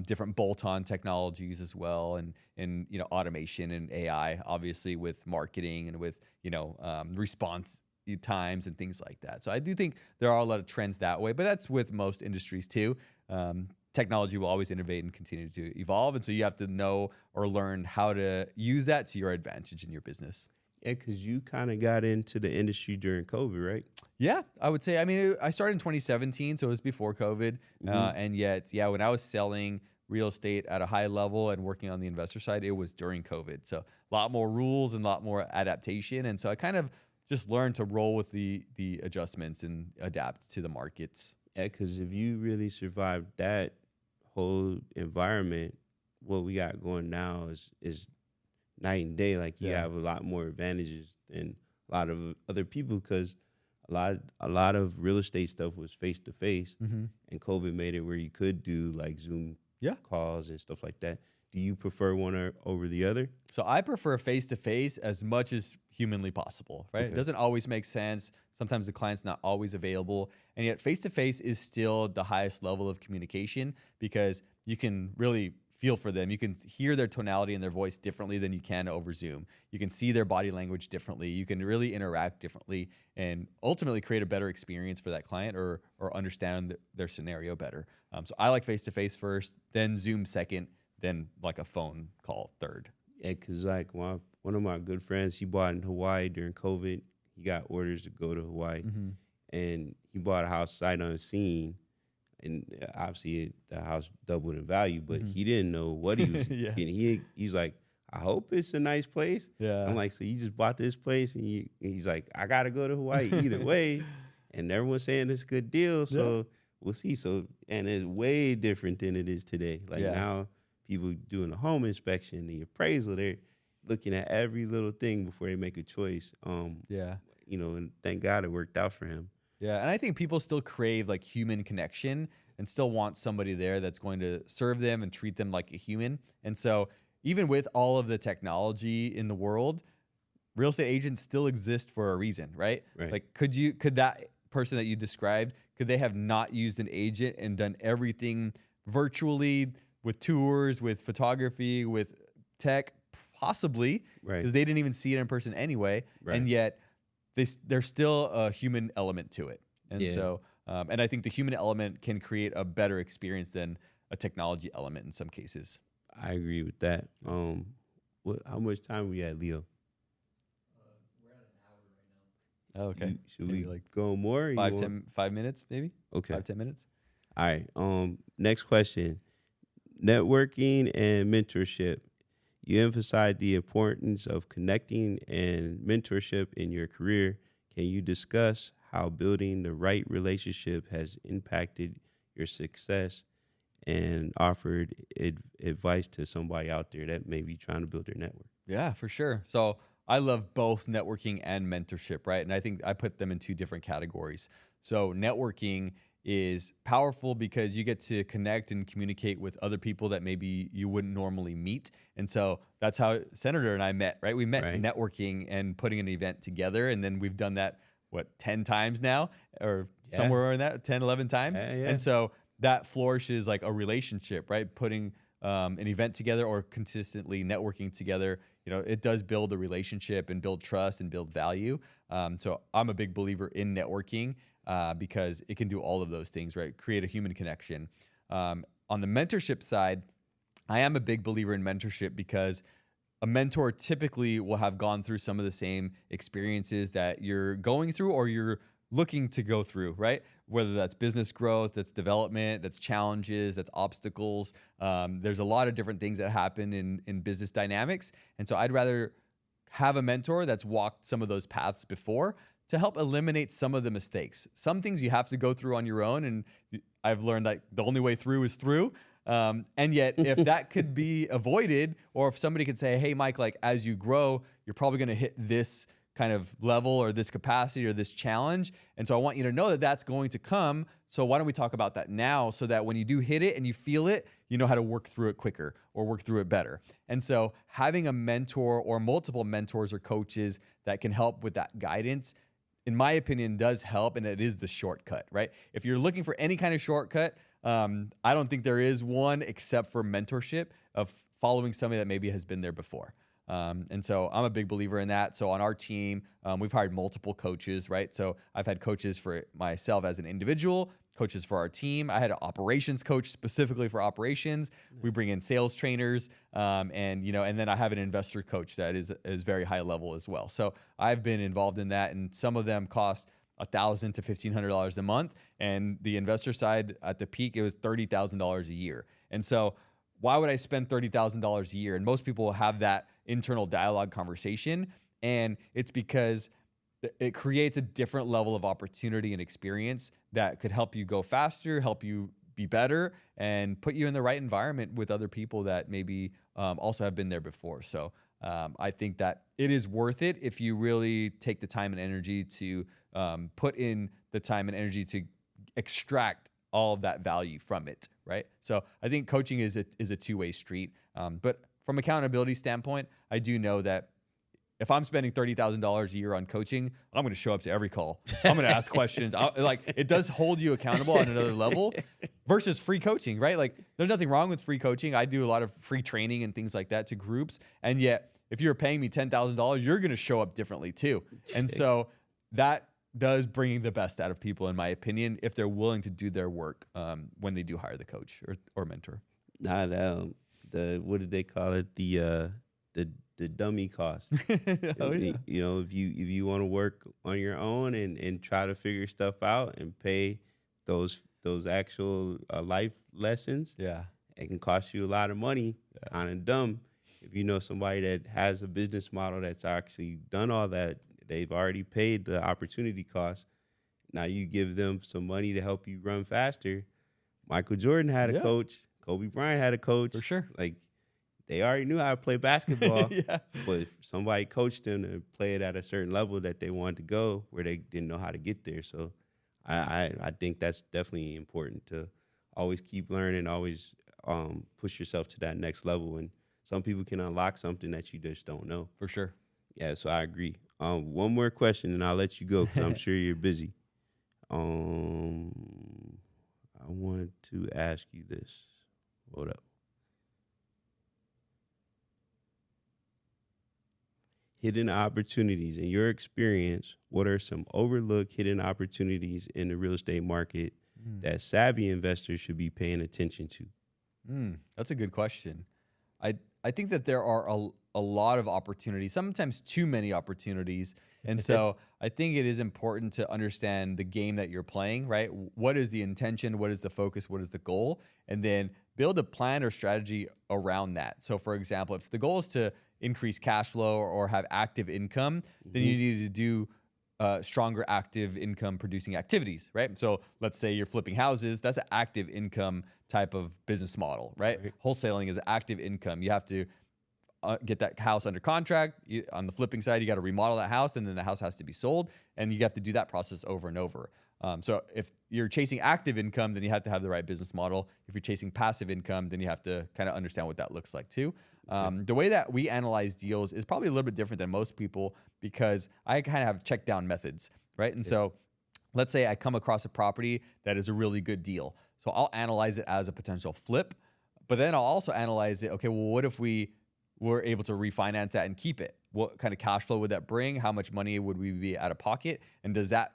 different bolt-on technologies as well, and automation and AI, obviously with marketing and with, response times and things like that. So I do think there are a lot of trends that way, but that's with most industries too. Technology will always innovate and continue to evolve. And so you have to know or learn how to use that to your advantage in your business. Yeah, because you kind of got into the industry during COVID, right? Yeah, I would say. I mean, I started in 2017, so it was before COVID. And yet, when I was selling real estate at a high level and working on the investor side, it was during COVID. So a lot more rules and a lot more adaptation. And so I kind of just learn to roll with the adjustments and adapt to the markets. Yeah, because if you really survive that whole environment, what we got going now is night and day. Like you have a lot more advantages than a lot of other people, because a lot of real estate stuff was face to face, and COVID made it where you could do like Zoom calls and stuff like that. Do you prefer one over the other? So I prefer face-to-face as much as humanly possible, right? It doesn't always make sense. Sometimes the client's not always available. And yet face-to-face is still the highest level of communication, because you can really feel for them. You can hear their tonality and their voice differently than you can over Zoom. You can see their body language differently. You can really interact differently and ultimately create a better experience for that client, or understand their scenario better. So I like face-to-face first, then Zoom second, then like a phone call third. Yeah, because like one of my good friends, he bought in Hawaii during COVID. He got orders to go to Hawaii, and he bought a house sight unseen. And obviously the house doubled in value, but he didn't know what he was getting. He's like, I hope it's a nice place. Yeah. I'm like, so you just bought this place? And he's like, I got to go to Hawaii either way. And everyone's saying it's a good deal, so we'll see. So, and it's way different than it is today. Like now, people doing the home inspection, the appraisal, they're looking at every little thing before they make a choice. And thank God it worked out for him. Yeah, and I think people still crave like human connection, and still want somebody there that's going to serve them and treat them like a human. And so even with all of the technology in the world, real estate agents still exist for a reason, right? Right. Like, could that person that you described, could they have not used an agent and done everything virtually with tours, with photography, with tech? Possibly, Right. because they didn't even see it in person anyway. Right. And yet there's still a human element to it. And Yeah. so, and I think the human element can create a better experience than a technology element in some cases. I agree with that. How much time we at, Leo? We're at an hour right Oh, okay. Should Maybe we like go more? or you want- 5 minutes, maybe? Okay. 5-10 minutes. All right. Next question. Networking and mentorship. You emphasize the importance of connecting and mentorship in your career. Can you discuss how building the right relationship has impacted your success and offered advice to somebody out there that may be trying to build their network? Yeah, for sure. So I love both networking and mentorship, right? And I think I put them in two different categories. So networking is powerful because you get to connect and communicate with other people that maybe you wouldn't normally meet. And so that's how Senator and I met, right? We met networking and putting an event together. And then we've done that, 10 times now, or somewhere in that, 10, 11 times. Yeah. And so that flourishes like a relationship, right? Putting an event together or consistently networking together, it does build a relationship and build trust and build value. So I'm a big believer in networking because it can do all of those things, right? Create a human connection. On the mentorship side, I am a big believer in mentorship because a mentor typically will have gone through some of the same experiences that you're going through or you're looking to go through, right? Whether that's business growth, that's development, that's challenges, that's obstacles. There's a lot of different things that happen in business dynamics. And so I'd rather have a mentor that's walked some of those paths before to help eliminate some of the mistakes. Some things you have to go through on your own. And I've learned that the only way through is through. And yet if that could be avoided, or if somebody could say, hey, Mike, like as you grow, you're probably going to hit this kind of level or this capacity or this challenge. And so I want you to know that that's going to come. So why don't we talk about that now so that when you do hit it and you feel it, you know how to work through it quicker or work through it better. And so having a mentor or multiple mentors or coaches that can help with that guidance, in my opinion, does help. And it is the shortcut, right? If you're looking for any kind of shortcut, I don't think there is one except for mentorship of following somebody that maybe has been there before. And so I'm a big believer in that. So on our team, we've hired multiple coaches, right? So I've had coaches for myself as an individual, coaches for our team. I had an operations coach specifically for operations. We bring in sales trainers, and then I have an investor coach that is very high level as well. So I've been involved in that, and some of them cost $1,000 to $1,500 a month. And the investor side at the peak, it was $30,000 a year. And so why would I spend $30,000 a year? And most people have that internal dialogue conversation. And it's because it creates a different level of opportunity and experience that could help you go faster, help you be better, and put you in the right environment with other people that maybe also have been there before. So I think that it is worth it if you really take the time and energy to put in the time and energy to extract all of that value from it, right? So I think coaching is a two-way street. But from accountability standpoint, I do know that if I'm spending $30,000 a year on coaching, I'm going to show up to every call. I'm going to ask questions. It does hold you accountable on another level versus free coaching, right? Like there's nothing wrong with free coaching. I do a lot of free training and things like that to groups. And yet if you're paying me $10,000, you're going to show up differently too. And so that does bring the best out of people, in my opinion, if they're willing to do their work when they do hire the coach or mentor. Not what did they call it? The dummy cost. Oh, yeah. If you want to work on your own and try to figure stuff out and pay those actual life lessons, Yeah, it can cost you a lot of money. Yeah. Kind of dumb. If you know somebody that has a business model that's actually done all that, they've already paid the opportunity cost. Now you give them some money to help you run faster. Michael Jordan had a coach. Kobe Bryant had a coach. for sure. Like, they already knew how to play basketball, Yeah. but if somebody coached them to play it at a certain level that they wanted to go where they didn't know how to get there. So I think that's definitely important to always keep learning, always push yourself to that next level. And some people can unlock something that you just don't know. For sure. Yeah, so I agree. One more question, and I'll let you go because I'm sure you're busy. I wanted to ask you this. Hold up. Hidden opportunities. In your experience, what are some overlooked hidden opportunities in the real estate market that savvy investors should be paying attention to? That's a good question. I think that there are a lot of opportunities, sometimes too many opportunities. And so I think it is important to understand the game that you're playing, right? What is the intention? What is the focus? What is the goal? And then build a plan or strategy around that. So for example, if the goal is to increase cash flow or have active income, then you need to do stronger active income producing activities, right? So let's say you're flipping houses. That's an active income type of business model, right? Wholesaling is active income. You have to get that house under contract. On the flipping side, you got to remodel that house, and then the house has to be sold, and you have to do that process over and over. So if you're chasing active income, then you have to have the right business model. If you're chasing passive income, then you have to kind of understand what that looks like too. The way that we analyze deals is probably a little bit different than most people because I kind of have check down methods, right? And so let's say I come across a property that is a really good deal. So I'll analyze it as a potential flip, but then I'll also analyze it. Okay, well, what if we were able to refinance that and keep it? What kind of cash flow would that bring? How much money would we be out of pocket? And does that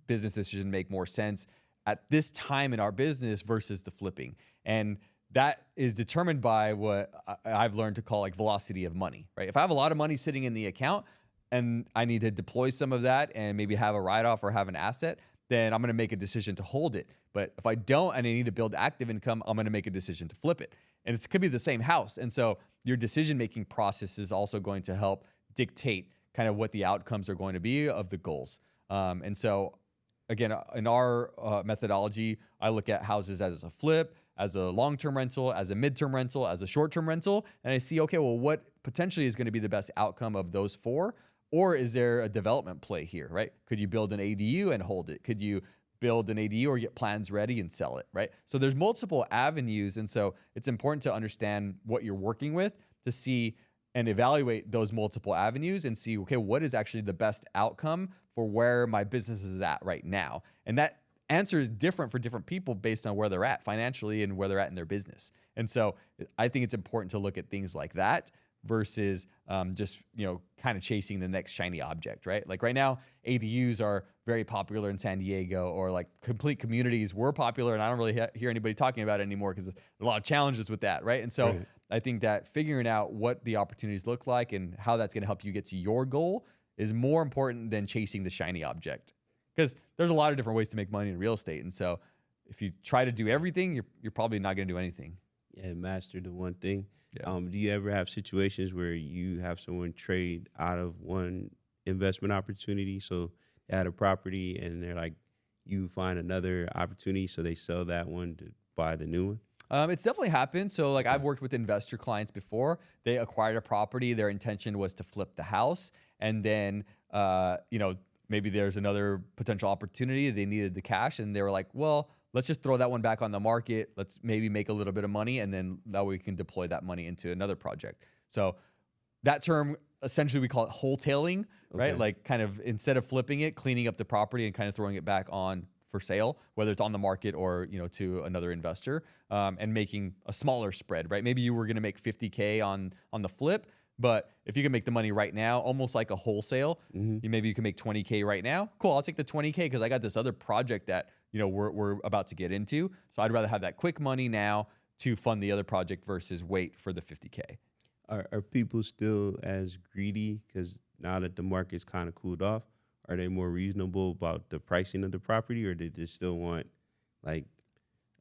business decision make more sense at this time in our business versus the flipping? And that is determined by what I've learned to call like velocity of money, right? If I have a lot of money sitting in the account and I need to deploy some of that and maybe have a write-off or have an asset, then I'm going to make a decision to hold it. But if I don't and I need to build active income, I'm going to make a decision to flip it. And it could be the same house. And so your decision-making process is also going to help dictate kind of what the outcomes are going to be of the goals. And so again, in our methodology, I look at houses as a flip, as a long-term rental, as a midterm rental, as a short-term rental. And I see, okay, well, what potentially is going to be the best outcome of those four? Or is there a development play here, right? Could you build an ADU and hold it? Could you build an ADU or get plans ready and sell it, right? So there's multiple avenues. And so it's important to understand what you're working with to see and evaluate those multiple avenues and see, okay, what is actually the best outcome for where my business is at right now? And that answer is different for different people based on where they're at financially and where they're at in their business. And so I think it's important to look at things like that versus just, kind of chasing the next shiny object, right? Like right now, ADUs are very popular in San Diego, or like complete communities were popular, and I don't really hear anybody talking about it anymore because there's a lot of challenges with that, right? And so I think that figuring out what the opportunities look like and how that's going to help you get to your goal is more important than chasing the shiny object. Because there's a lot of different ways to make money in real estate. And so if you try to do everything, you're probably not going to do anything. Yeah, master the one thing. Yeah. Do you ever have situations where you have someone trade out of one investment opportunity? So they had a property and they're like, you find another opportunity, so they sell that one to buy the new one? It's definitely happened. So like I've worked with investor clients before. They acquired a property. Their intention was to flip the house. And then, maybe there's another potential opportunity. They needed the cash and they were like, well, let's just throw that one back on the market. Let's maybe make a little bit of money. And then that way we can deploy that money into another project. So that term, essentially we call it wholetailing, right? Like kind of instead of flipping it, cleaning up the property and kind of throwing it back on for sale, whether it's on the market or, to another investor, and making a smaller spread, right? Maybe you were going to make 50K on the flip, but if you can make the money right now, almost like a wholesale, maybe you can make 20K right now. Cool, I'll take the 20K because I got this other project that we're about to get into. So I'd rather have that quick money now to fund the other project versus wait for the 50K. Are people still as greedy? Because now that the market's kind of cooled off, are they more reasonable about the pricing of the property, or do they still want like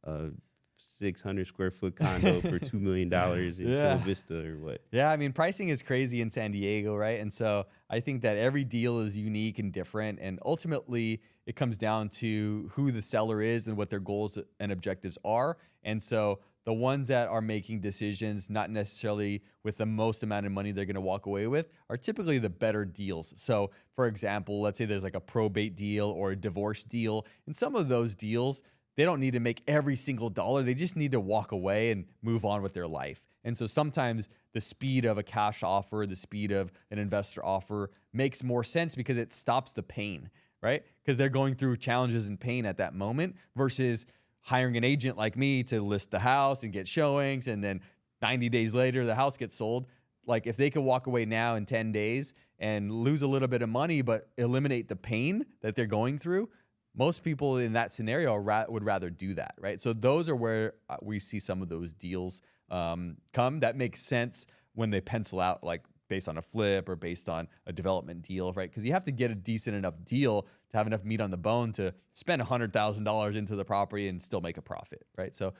a 600 square foot condo for $2 million in Chula Vista or what? Yeah, I mean, pricing is crazy in San Diego, right? And so I think that every deal is unique and different. And ultimately, it comes down to who the seller is and what their goals and objectives are. And so the ones that are making decisions, not necessarily with the most amount of money they're going to walk away with, are typically the better deals. So for example, let's say there's like a probate deal or a divorce deal. In some of those deals, they don't need to make every single dollar. They just need to walk away and move on with their life. And so sometimes the speed of a cash offer, the speed of an investor offer makes more sense because it stops the pain, right? Because they're going through challenges and pain at that moment versus hiring an agent like me to list the house and get showings. And then 90 days later, the house gets sold. Like if they could walk away now in 10 days and lose a little bit of money, but eliminate the pain that they're going through, most people in that scenario would rather do that, right? So those are where we see some of those deals come. That makes sense when they pencil out, like based on a flip or based on a development deal, right? Because you have to get a decent enough deal to have enough meat on the bone to spend $100,000 into the property and still make a profit, right? So,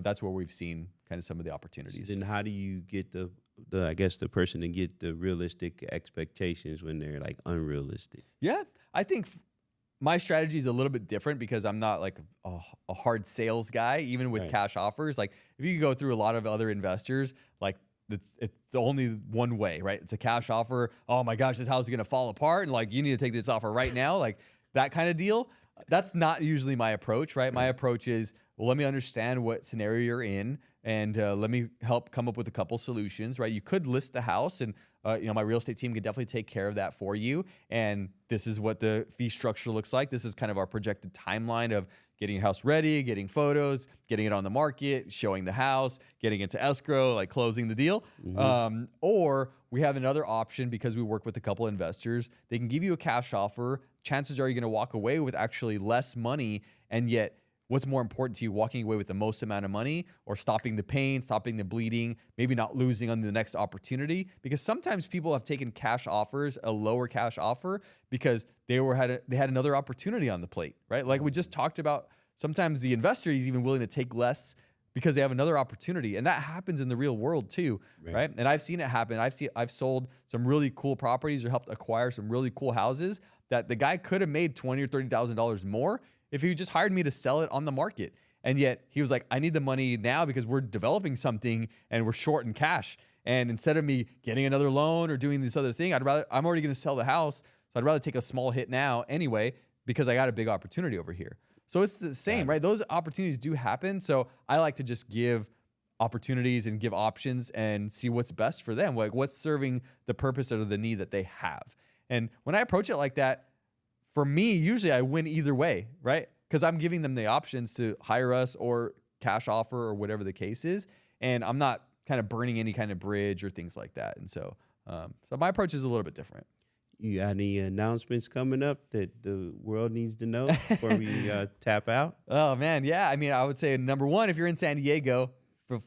that's where we've seen kind of some of the opportunities. Then how do you get the I guess the person to get the realistic expectations when they're like unrealistic? Yeah, I think my strategy is a little bit different because I'm not like a hard sales guy, even with cash offers. Like if you go through a lot of other investors, like it's only one way, right? It's a cash offer. Oh my gosh, this house is going to fall apart. And like, you need to take this offer right now. Like that kind of deal. That's not usually my approach, right? My approach is, well, let me understand what scenario you're in and let me help come up with a couple solutions, right? You could list the house and my real estate team could definitely take care of that for you. And this is what the fee structure looks like. This is kind of our projected timeline of getting your house ready, getting photos, getting it on the market, showing the house, getting into escrow, like closing the deal. Or we have another option because we work with a couple investors. They can give you a cash offer. Chances are you're going to walk away with actually less money, and yet what's more important to you, walking away with the most amount of money or stopping the pain, stopping the bleeding, maybe not losing on the next opportunity? Because sometimes people have taken cash offers, a lower cash offer, because they had another opportunity on the plate, right? Like we just talked about, sometimes the investor is even willing to take less because they have another opportunity. And that happens in the real world too, right? And I've seen it happen. I've sold some really cool properties or helped acquire some really cool houses that the guy could have made $20,000 or $30,000 more if he just hired me to sell it on the market. And yet he was like, I need the money now because we're developing something and we're short in cash. And instead of me getting another loan or doing this other thing, I'm already going to sell the house. So I'd rather take a small hit now anyway, because I got a big opportunity over here. So it's the same, right? Those opportunities do happen. So I like to just give opportunities and give options and see what's best for them. Like what's serving the purpose or the need that they have. And when I approach it like that, for me, usually I win either way, right? Because I'm giving them the options to hire us or cash offer or whatever the case is. And I'm not kind of burning any kind of bridge or things like that. And so my approach is a little bit different. You got any announcements coming up that the world needs to know before we tap out? Oh, man. Yeah. I mean, I would say number one, if you're in San Diego,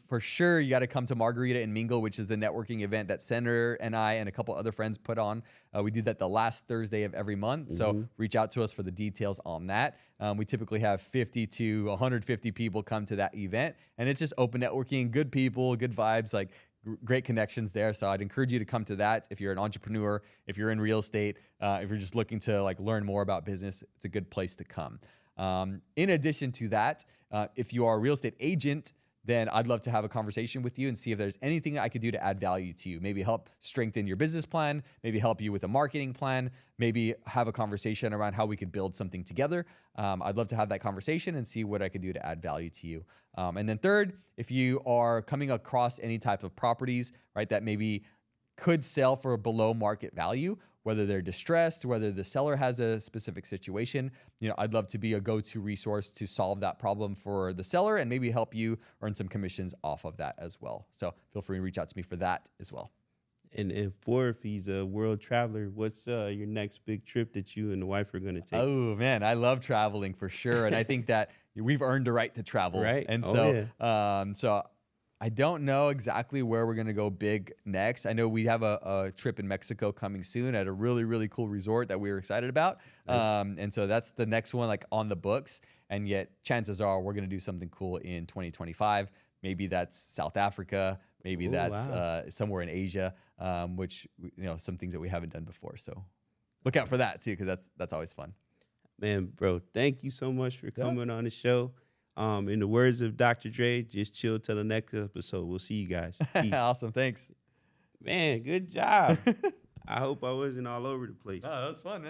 for sure, you got to come to Margarita and Mingle, which is the networking event that Senator and I and a couple other friends put on. We do that the last Thursday of every month. So reach out to us for the details on that. We typically have 50 to 150 people come to that event. And it's just open networking, good people, good vibes, like great connections there. So I'd encourage you to come to that. If you're an entrepreneur, if you're in real estate, if you're just looking to like learn more about business, it's a good place to come. In addition to that, if you are a real estate agent, then I'd love to have a conversation with you and see if there's anything I could do to add value to you. Maybe help strengthen your business plan, maybe help you with a marketing plan, maybe have a conversation around how we could build something together. I'd love to have that conversation and see what I could do to add value to you. And then third, if you are coming across any type of properties, right, that maybe could sell for below market value, whether they're distressed, whether the seller has a specific situation, I'd love to be a go-to resource to solve that problem for the seller and maybe help you earn some commissions off of that as well. So feel free to reach out to me for that as well. And fourth, he's a world traveler. What's your next big trip that you and the wife are going to take? Oh, man, I love traveling for sure. And I think that we've earned the right to travel. Right. And Oh, so I don't know exactly where we're going to go big next. I know we have a trip in Mexico coming soon at a really, really cool resort that we were excited about. Nice. And so that's the next one, like on the books. And yet chances are we're going to do something cool in 2025. Maybe that's South Africa. Maybe that's somewhere in Asia, which, some things that we haven't done before. So look out for that too, because that's always fun. Man, bro, thank you so much for coming on the show. In the words of Dr. Dre, just chill till the next episode. We'll see you guys. Peace. Awesome. Thanks. Man, good job. I hope I wasn't all over the place. No, that was fun, man.